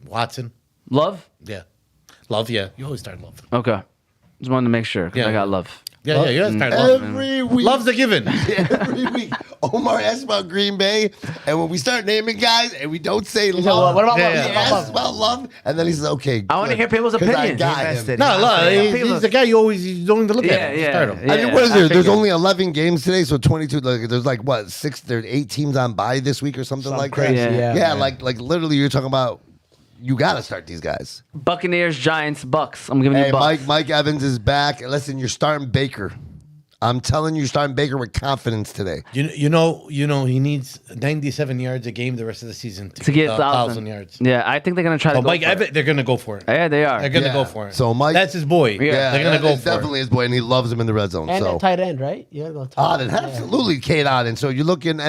Watson. Love? Yeah. Love, yeah. You always start Love. Okay. Just wanted to make sure because Yeah. I got love. Yeah, you always start Love. Every week. Love's a given. Every week. Omar asks about Green Bay, and when we start naming guys and we don't say love, well, what about Yeah, love? he asks about love, and then he says, okay. I wanna good, hear people's 'cause I opinions. got He him. invested. No, look, people- he's the guy you don't even look Yeah, at. yeah, Start him. yeah. I mean, what is I there? There's figured. only 11 games today, so 22. Like, there's like what 6? There's 8 teams on bye this week or something like crazy, that. yeah. Yeah, like literally, you're talking about you got to start these guys. Buccaneers, Giants, Bucks. I'm giving you Hey, Bucks. Mike Evans is back. Listen, you're starting Baker. I'm telling you, you're starting Baker with confidence today. You know, he needs 97 yards a game the rest of the season to get 1,000 yards. Yeah, I think they're gonna try to Oh, go Mike for it. Evans, they're gonna go for it. Yeah, they are. They're gonna Yeah. go for it. So Mike, That's his boy. Yeah. They're gonna go it's for it. definitely his boy, and he loves him in the red zone. And so that tight end, right? You gotta go tight Ah, end. then absolutely Kate Otten. So you're looking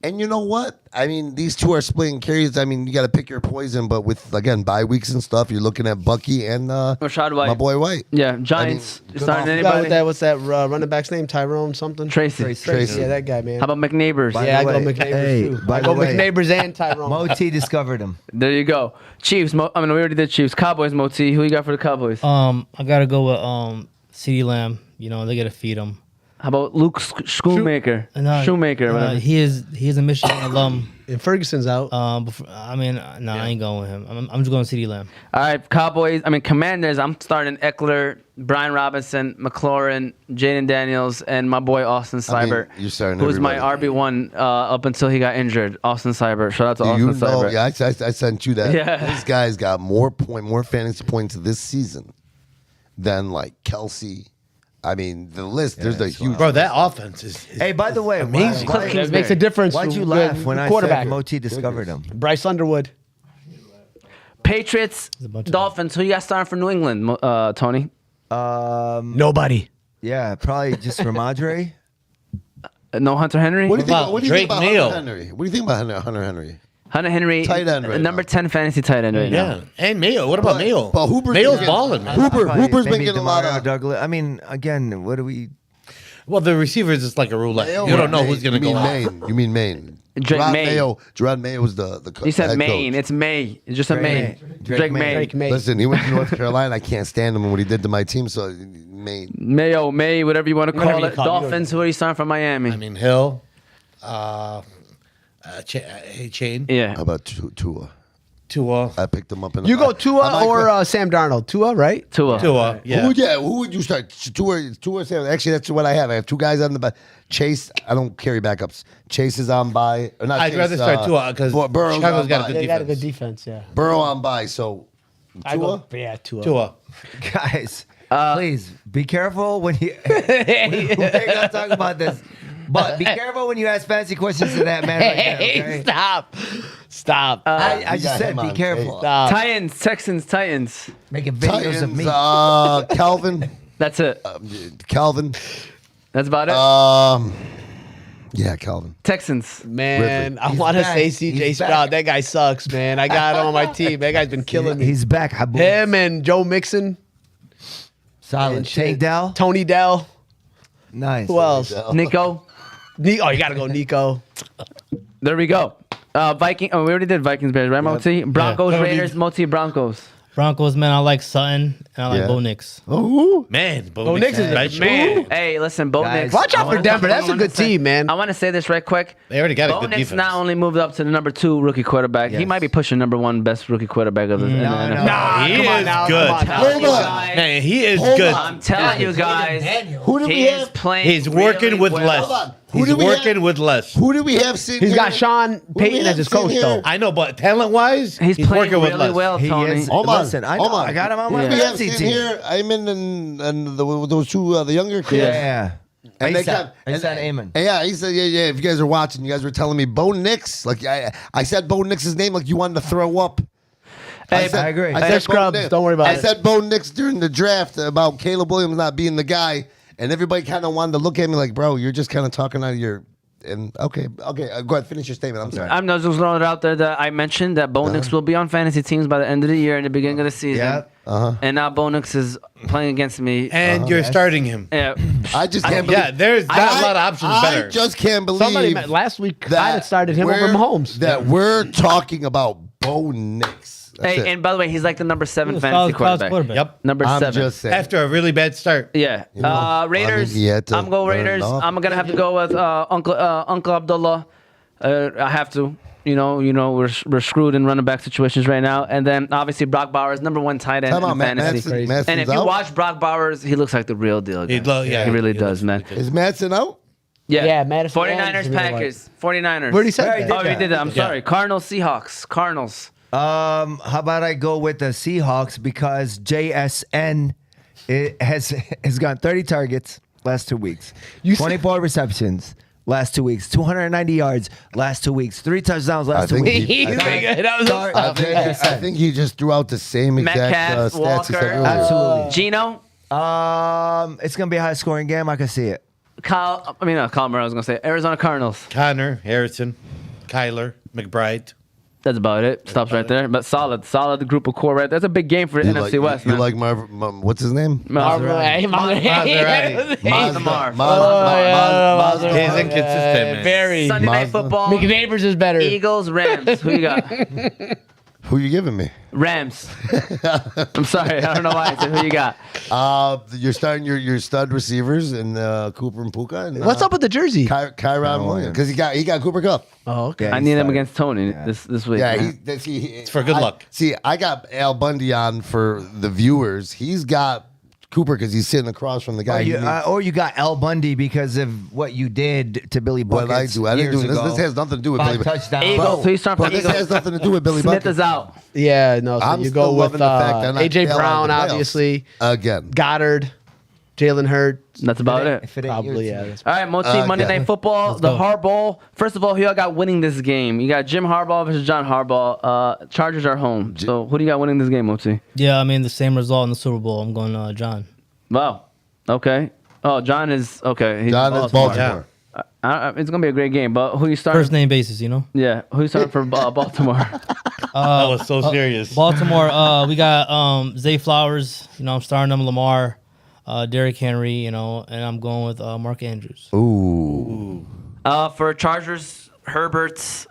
and you know what? I mean, these two are splitting carries. I mean, you got to pick your poison. But with again bye weeks and stuff, you're looking at Bucky and Rashad White. my boy White. Yeah, Giants. good Starting off- You got anybody? what's that running back's name? Tyrone something? Tracy. Yeah, that guy, man. How about McNeighbors? By Yeah, I the go way, McNeighbors hey, too. by I the go way, McNeighbors and Tyrone. Moti discovered him. There you go. Chiefs. We already did Chiefs. Cowboys. Moti. Who you got for the Cowboys? I gotta go with CeeDee Lamb. You know, they gotta feed him. How about Luke Shoemaker? Shoemaker. Whatever. He is a Michigan alum. And Ferguson's out. I ain't going with him. I'm just going CeeDee Lamb. All right, Cowboys. Commanders. I'm starting Eckler, Brian Robinson, McLaurin, Jaden Daniels, and my boy Austin Seibert. you're starting who's my everybody. RB1 up until he got injured. Austin Seibert. Shout out to You Austin know, Seibert. yeah, I sent you that. Yeah. This guy's got more fantasy points this season than like Kelsey. I mean, the list. There's a huge. Bro, that offense is Hey, by the way, amazing. why- It makes a difference. Why'd you with laugh when I quarterback? said Moti discovered him? Bryce Underwood. Patriots, a bunch of Dolphins. Who you got starting for New England, Tony? Nobody. Yeah, probably just Ramadre. No Hunter Henry? What do you think? about What do you think Drake about Mayo? Hunter Henry? What do you think about Hunter Henry? Hunter Henry, Tight end right number now. 10 fantasy tight end right now. Yeah, and Mayo. What about Mayo? But Hooper's Mayo's been- balling, man. Hooper's been Maybe getting a lot DeMario of. Douglas. I mean, again, what do we? Well, the receivers is like a roulette. You don't know who's gonna you go mean out. Maine. You mean Maine. Drake Gerard May. Mayo. Gerard Mayo was the You said head Maine. coach. It's May. It's just a Drake Maine. May. Drake May. Drake May. Listen, he went to North Carolina. I can't stand him and what he did to my team. So Maine. Mayo, May, whatever you want to Whatever call you it. call it. Dolphins, who are you starting for Miami? I mean, Hill, Chain, Yeah. How about Tua? Tua. I picked him up in. You go I Tua might or go- Sam Darnold? Tua, right? Tua. Yeah. Who would you start? Tua. Sam. Actually, that's what I have. I have two guys on the back. Chase. I don't carry backups. Chase is on by. Or not I'd Chase, rather start Tua because Burrow's Chicago's on got a bye. good They got a defense. good defense, yeah. Burrow on by. So I Tua. go, yeah, Tua. Tua. Guys, please be careful when you. We're not talking about this, but be careful when you ask fancy questions to that man. Right there, okay? Stop. I You just got said him be on careful. Stop. Titans, Texans, Titans. Making videos of Titans. me. Calvin. That's it. Calvin. That's about it. Yeah, Calvin. Texans. Man, I He's want to back. say CJ He's Stroud. back. That guy sucks, man. I got him on my team. That guy's been killing me. He's back. Habu. Him and Joe Mixon. Solid. and Tank shit. Dell. Tony Dell. Nice. Who else? Nico. Oh, you got to go Nico. There we go. Viking. Oh, we already did Vikings, Bears, right, Moti? Broncos, Yeah. Raiders, Moti, Broncos. Broncos, man, I like Sutton and I like Yeah. Bo Nix. Oh, Man, Bo Nix is a man. Hey, listen, Bo Guys, Nix. Watch out I for wanna- Denver. I That's a wanna good say- team, man. I want to say this right quick. They already got a Bo good Nix defense. not only moved up to the number 2 rookie quarterback, he Yes. might be pushing number 1 best rookie quarterback of the No, NFL. no. Nah, He come on is now, good. come on now. Telling you Hold on. guys, Man, he is Hold good. on. I'm telling you guys, Who do we he is have? playing. He's working really with well. less. Hold on. Who He's do we working have? with less. Who do we have sitting He's here? got Sean Who do we Payton have as his sitting coach, here? though. I know, but talent-wise, He's playing working with really less. well, He Tony. is. Hold on. Listen, I Hold know. on. I got him on my Who do we have fantasy sitting team. here? Ayman and those two, the younger kids. Yeah. And they Asa got- Ayman. Yeah, he said, yeah. If you guys are watching, you guys were telling me Bo Nix. Like I said, Bo Nix's name like you wanted to throw up. Hey, I agree. They're Bo scrubs. Nix. Don't worry about I it. said Bo Nix during the draft about Caleb Williams not being the guy, and everybody kind of wanted to look at me like, bro, you're just kind of talking out of your. And okay, go ahead, finish your statement. I'm sorry. I'm just throwing it out there that I mentioned that Bo Nix will be on fantasy teams by the end of the year and the beginning of the season. Yeah. And now Bo Nix is playing against me. And you're starting him. Yeah. I just can't believe. Yeah, there's not a lot of options I better. just can't believe Somebody last week I had started him over we're- Mahomes. That we're talking about Bo Nix. That's Hey, it. and by the way, he's like the number 7 He's a fantasy college quarterback. Yep. Number I'm 7. just saying. After a really bad start. Yeah. know, Raiders. I mean, he had to I'm going learn Raiders. enough. I'm gonna have to go with Uncle Abdullah. I have to. You know, we're screwed in running back situations right now. And then obviously Brock Bowers, number 1 tight end Time out, in Matt. fantasy. Matt's And if you out? watch Brock Bowers, he looks like the real deal. He guys. lo- yeah, he really he does, looks man. Is Madsen out? Yeah, Madison 49ers, and Jimmy Packers. 49ers. We already said Right, that. did Oh, we that. did that. I'm Yeah. sorry. Cardinals, Seahawks. Cardinals. How about I go with the Seahawks because JSN has gotten 30 targets last 2 weeks, 24 receptions last 2 weeks, 290 yards last 2 weeks, 3 touchdowns last 2 weeks. I think he just threw out the same exact Metcalf, stats he said Walker. earlier. Absolutely. Gino, It's gonna be a high scoring game. I can see it. Kyle Murray, I was going to say. Arizona Cardinals. Connor, Harrison, Kyler, McBride. That's about it. Stops right there. But solid group of core, right? That's a big game for You NFC West, you man. like what's his name? Maserati. Mazda. He's inconsistent, man. Very. Sunday Night Mazda. Football. McNeighbors is better. Eagles, Rams. Who you got? Who you giving me? Rams. I'm sorry. I don't know why I said who you got. You're starting your stud receivers and Cooper and Puka. And, What's up with the jersey? Kyron Williams? Because he got Cooper Cup. Oh, okay. Yeah, I he need him started. against Tony this week. Yeah, man. it's for good luck. See, I got Al Bundy on for the viewers. He's got Cooper because he's sitting across from the guy. Or you got Al Bundy because of what you did to Billy Buckets. What I do, I didn't do this. This has nothing to do with Billy. touchdowns. Eagles. So he's starting But for this Eagles. has nothing to do with Billy Smith Buckets. is out. Yeah, no. So I'm you still go with loving the fact that I AJ failed out of Brown, the playoffs. obviously. Again. Goddard, Jalen Hurts. That's about it. If it ain't Probably, your yeah. team. That's All right, Moti, Monday Night Football, the Harbaugh. First of all, who y'all got winning this game? You got Jim Harbaugh versus John Harbaugh. Chargers are home. So who do you got winning this game, Moti? Yeah, I mean the same result in the Super Bowl. I'm going John. Wow. Okay. Oh, John is okay. He's John is Baltimore. It's gonna be a great game. But who you starting? First name basis, you know. Yeah. Who you starting for Baltimore? That was so serious. Baltimore, we got Zay Flowers. You know, I'm starting him. Lamar, Derrick Henry. You know, and I'm going with Mark Andrews. Ooh. For Chargers, Herberts,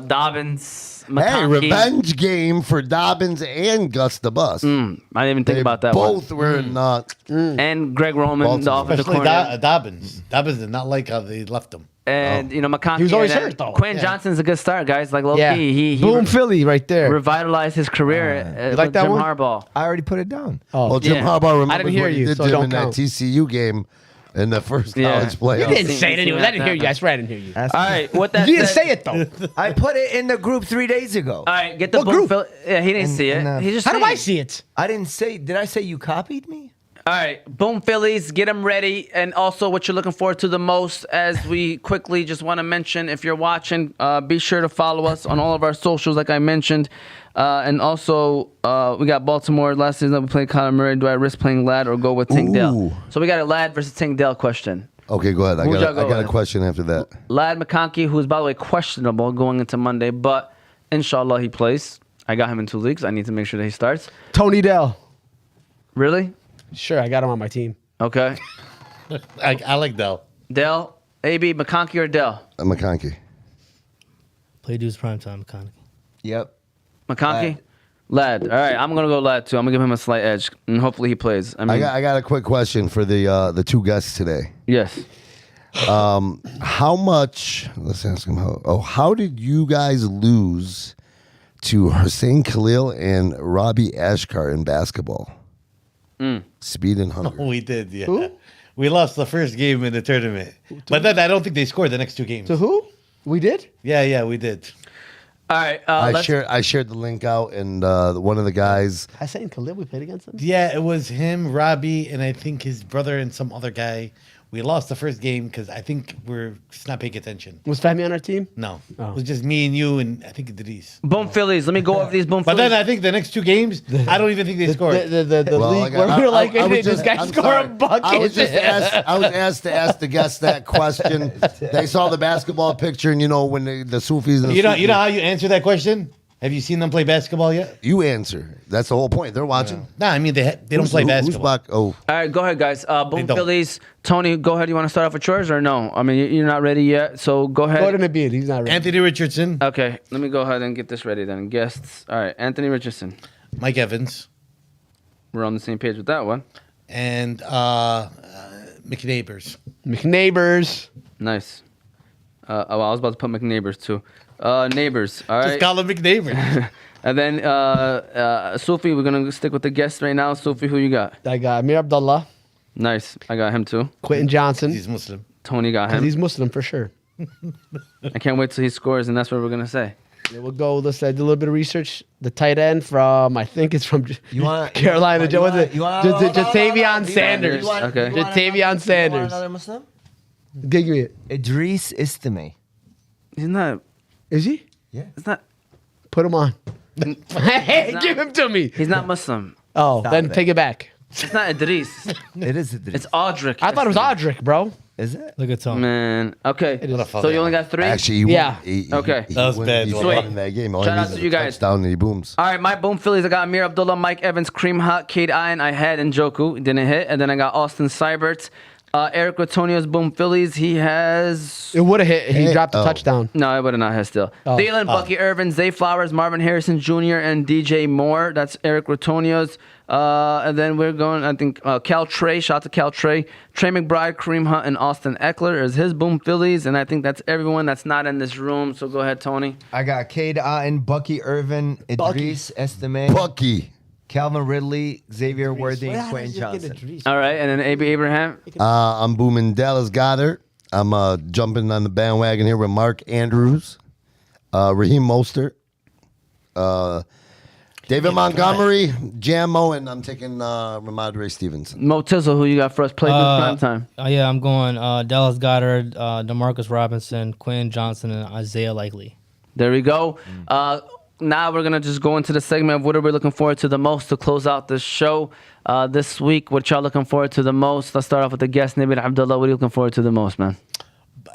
Dobbins, Hey, McConkey. revenge game for Dobbins and Gus the Bus. I didn't even think about that one. Both were not. And Greg Roman, the Baltimore. offensive Especially coordinator. Dobbins. Dobbins did not like how they left him. And McConkey. He was always and then hurt, though. Quinn Yeah. Johnson's a good start, guys. Like low Yeah. key, he Boom, Philly, right there. revitalized his career. You like with that Jim one? Harbaugh. I already put it down. Oh, Well, Jim Yeah. Harbaugh remembers I didn't hear what he you, did so to him don't in that count. TCU game in the first Yeah. college playoff. You didn't See- say it see anyways. what I didn't hear you. I swear I didn't hear you. All right, with that You didn't said- say it though. I put it in the group 3 days ago. All right, get the What boom. group? Phil- yeah, he didn't see it. and, He just How do saying. I see it? I didn't say. Did I say you copied me? All right, boom, Phillies, get them ready. And also, what you're looking forward to the most, as we quickly just want to mention, if you're watching, be sure to follow us on all of our socials, like I mentioned. And also, we got Baltimore last season that we played Kyler Murray. Do I risk playing Lad or go with Tank Dell? Ooh. So we got a Lad versus Tank Dell question. Okay, go ahead. I Who'd got y'all go a with? question after that. Lad McConkey, who is, by the way, questionable going into Monday, but inshallah he plays. I got him in 2 leagues. I need to make sure that he starts. Tony Dell. Really? Sure, I got him on my team. Okay. I like Dell. Dell, AB, McConkey, or Dell? McConkey. Play dudes prime time, McConaughey. Yep. McConkey? Lad. All right, I'm going to go Lad, too. I'm going to give him a slight edge, and hopefully he plays. I mean, I got a quick question for the two guests today. yes. How much? Let's ask him how did you guys lose to Hussein Khalil and Robbie Ashkar in basketball? Speed and hunger. We did, yeah. We lost the first game in the tournament. But then I don't think they scored the next 2 games. To who? We did? Yeah, we did. All right. I shared the link out, and one of the guys. Hassan Khalil, we played against him? Yeah, it was him, Robbie, and I think his brother and some other guy. We lost the first game because I think we're just not paying attention. Was Fahmy on our team? No. Oh. It was just me and you and I think Idris. Boom Phillies. Let me go over these boom But Phillies. then I think the next 2 games, I don't even think they scored. The Well, league I where got- we were I- like, I was hey, this just- guy I'm score sorry. a bucket. I was asked to ask the guests that question. They saw the basketball picture, and when the Soofis and the You know Soofis- how you answer that question? Have you seen them play basketball yet? You answer. That's the whole point. They're watching. No, I mean they don't play basketball. All right, go ahead, guys. Boom don't. Phillies. Tony, go ahead. You want to start off with yours or no? I mean, you're not ready yet, so go ahead. Go to Nebill. He's not ready. Anthony Richardson, Okay, let me go ahead and get this ready then. Guests. All right, Anthony Richardson. Mike Evans, We're on the same page with that one. and McNeighbors. McNeighbors. Nice. I was about to put McNeighbors too. Neighbors. All Just right. call him McNeighbors. And then Soofi, we're gonna stick with the guests right now. Soofi, who you got? I got Amir Abdullah, Nice. I got him too. Quentin Johnson. He's Muslim. Tony got him. He's Muslim for sure. I can't wait till he scores, and that's what we're gonna say. We'll go. Listen, I did a little bit of research. The tight end from, I think it's from You want Carolina. you What was want- it? you want- hold on, Jatavion hold on. Sanders. You want- Okay. you want Jatavion another- Sanders. You want another Muslim? Give me it. Idris Isteme. He's not. Is he? It's not. Put him on. Hey, give him to me. He's not Muslim. Oh, Stop then it. take it back. It's not Idris. It is Idris. It's Audric. I thought it was Audric, bro. Is it? Look at Tom. Man. Okay. It is. So you only got 3? Actually, he Yeah. Okay. He That was won- bad. He Sweet. won that game. All Shout he out needs to is you a guys. touchdown and he booms. All right, my boom Phillies. I got Amir Abdullah, Mike Evans, Kareem Hunt, Cade Ian. I had Njoku. Didn't hit. And then I got Austin Seibert. Eric Rotonio's boom Phillies. He has... It would have hit. He dropped a Oh. touchdown. No, I would have not hit still. Oh. Thielen, Bucky Irvin, Zay Flowers, Marvin Harrison Jr., and DJ Moore. That's Eric Rotonio's. And then we're going, I think, Cal Trey. Shout out to Cal Trey. Trey McBride, Kareem Hunt, and Austin Eckler is his boom Phillies. And I think that's everyone that's not in this room. So go ahead, Tony. I got Cade Otten, Bucky Irvin, Idris Estime, Bucky. Calvin Ridley, Xavier Worthy, and Quentin Johnson. All right, and then A.B. Abraham. I'm booming Dallas Goddard. I'm jumping on the bandwagon here with Mark Andrews, Raheem Mostert, David Montgomery, Jammo, and I'm taking Ramadre Stevenson. Mo Tizzle, who you got for us? Play this prime time. Yeah, I'm going Dallas Goddard, DeMarcus Robinson, Quinn Johnson, and Isaiah Likely. There we go. Now we're going to just go into the segment of what are we looking forward to the most to close out this show. This week, what y'all looking forward to the most? Let's start off with the guest, Nebill Abdullah. What are you looking forward to the most, man?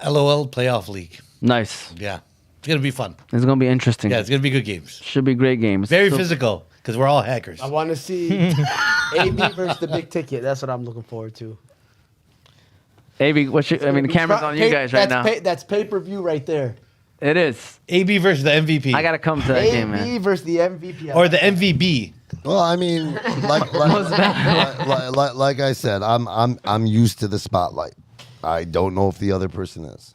LOL playoff league. Nice. Yeah. It's going to be fun. It's going to be interesting. Yeah, it's going to be good games. Should be great games. Very So- physical because we're all hackers. I want to see AB versus the big ticket. That's what I'm looking forward to. AB, the camera's on you guys right now. That's pay-per-view right there. It is. AB versus the MVP. I got to come to that game, man. AB versus the MVP. Or the MVP. Well, I mean, like I said, I'm used to the spotlight. I don't know if the other person is.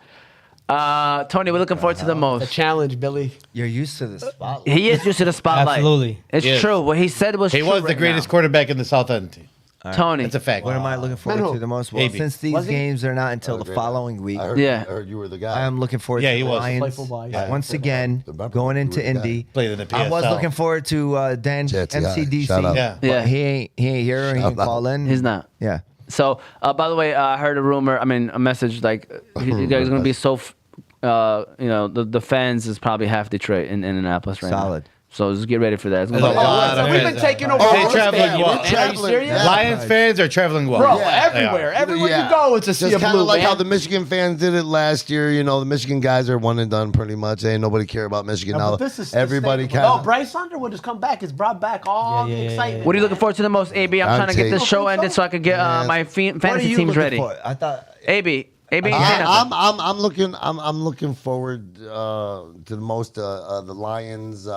Tony, we're looking forward to the The most. challenge, Billy. You're used to the spotlight. He is used to the spotlight. Absolutely. It's Yes. true. What he said was He true was the right greatest now. quarterback in the South End. Tony. That's a fact. What am I looking forward Menno. to the most? Well, AB. since these Was he? games are not until the Great. following week, I heard, Yeah. I heard you were the guy. I am looking forward Yeah, to he the was. Lions. Play football, yeah. Once again, Remember, going you into were the guy. Indy. Played in the I was PSL. looking forward to Dan Jets, yeah. MCDC. Shout out. Yeah. But Yeah. he ain't here. He Shout ain't out. call in. He's not. Yeah. So, by the way, I heard a message like you guys are going to be so, the fans is probably half Detroit in Indianapolis right now. Solid. So just get ready for that. It's gonna There's be a a lot of We've fans. been taking over. They all the traveling stadiums, well. man. Are you Traveling. serious? Yeah. Lions fans are traveling well. Bro, Yeah, they everywhere. are. Everywhere Yeah. you go, it's a sea Just of kind blue, of like man. how the Michigan fans did it last year. You know, the Michigan guys are one and done pretty much. Ain't nobody care about Michigan No, now. but this is Everybody sustainable. kind Oh, of. Bryce Underwood has come back. It's brought back all Yeah, the yeah, excitement. What are you looking forward to the most, AB? I'm I'm trying to get this taking- show ended so I could get Man. my What are fantasy you teams looking ready. for? I thought. AB, you say nothing. I'm looking forward to the most the Lions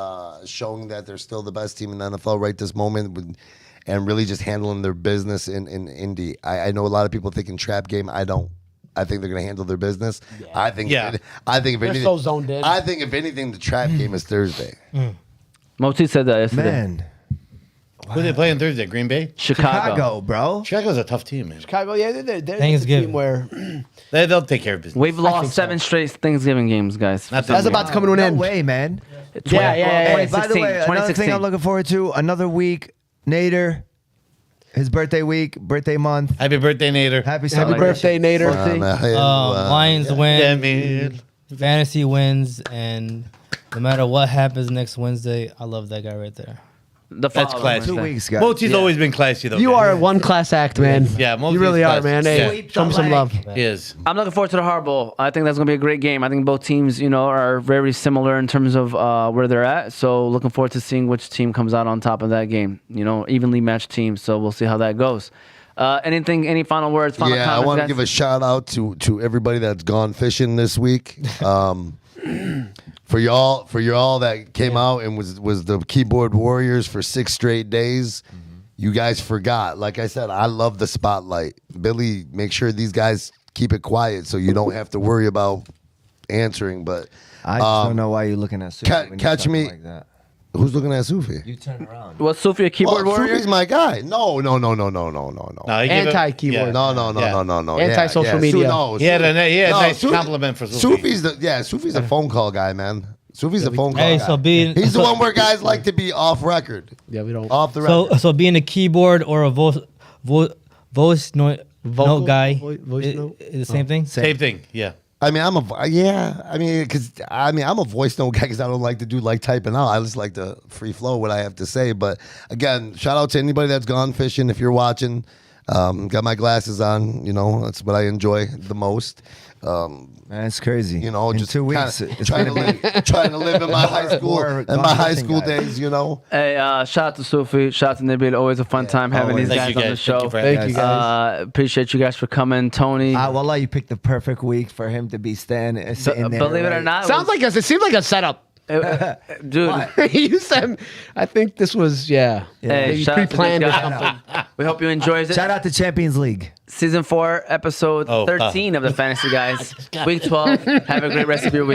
showing that they're still the best team in the NFL right this moment and really just handling their business in Indy. I know a lot of people thinking trap game. I don't. I think they're going to handle their business. I think. Yeah. I think if They're anything, so zoned in. I think if anything, the trap game is Thursday. Moti said that yesterday. Man, Who they playing Thursday? Green Bay? Chicago. bro. Chicago's a tough team, man. Chicago, yeah, they're a Thanksgiving. team where They'll take care of business. We've think lost so. 7 straight Thanksgiving games, guys. Not that's this about to come to an No end. way, man. Yeah, yeah. Hey, by the 2016, way, another thing 2016. I'm looking forward to, another week, Nader, his birthday week, birthday month. Happy birthday, Nader. Happy Happy celebration. birthday, Nader. Lions win. Yeah, man. Fantasy wins, and no matter what happens next Wednesday, I love that guy right there. The That's following classy. 2 Wednesday. weeks, guys. Moti's Yeah. always been classy, though. You guys. are a one class act, man. Yeah, Moti's you really are, classy. man. Hey, Yeah. show me some love. He is. I'm looking forward to the Hard Bowl. I think that's going to be a great game. I think both teams, are very similar in terms of where they're at. So looking forward to seeing which team comes out on top of that game. Evenly matched teams. So we'll see how that goes. Any final words, final Yeah, I comments, want to guys? give a shout out to everybody that's gone fishing this week. For y'all that came out and was the keyboard warriors for 6 straight days. You guys forgot. Like I said, I love the spotlight. Billy, make sure these guys keep it quiet so you don't have to worry about answering. But I just don't know why you're looking at Soofi when you catch talking me. like that. Who's looking at Soofi? You turn around. Was Soofi a keyboard warrior? Soofi's my guy. No. No, he gave it- Anti-keyboard. yeah. No. Anti-social yeah. media. No, He had a nice Souf- compliment for Soofi. Soufy's a phone call guy, man. Soofi's a phone call Hey, guy. so being He's the one where guys like to be off record. Yeah, we don't. Off the record. so being a keyboard or a voice note guy voice note? is the same thing. Same thing. Yeah. I mean, I'm a voice note guy because I don't like to do like typing out. I just like to free flow what I have to say. But again, shout out to anybody that's gone fishing. If you're watching, got my glasses on. You know, that's what I enjoy the most. Man, it's crazy. You know, in just 2 weeks, kinda it's trying gonna to trying to live in my high school days. You know. Hey, shout out to Soofi, shout out to Nebill. Always a fun time having always. these Thank guys you, on the guys. show. Thank you, guys. Appreciate you guys for coming, Tony. Wallah, you picked the perfect week for him to be sitting there. Believe it or not, Sounds like it seems like a setup. dude. You said, I think this was Hey, maybe shout out to pre-planned these or guys. something. We hope you enjoyed it. Shout out to Champions League. Season 4, episode 13 of the Fantasy Guys. Week 12. Have a great rest of your week.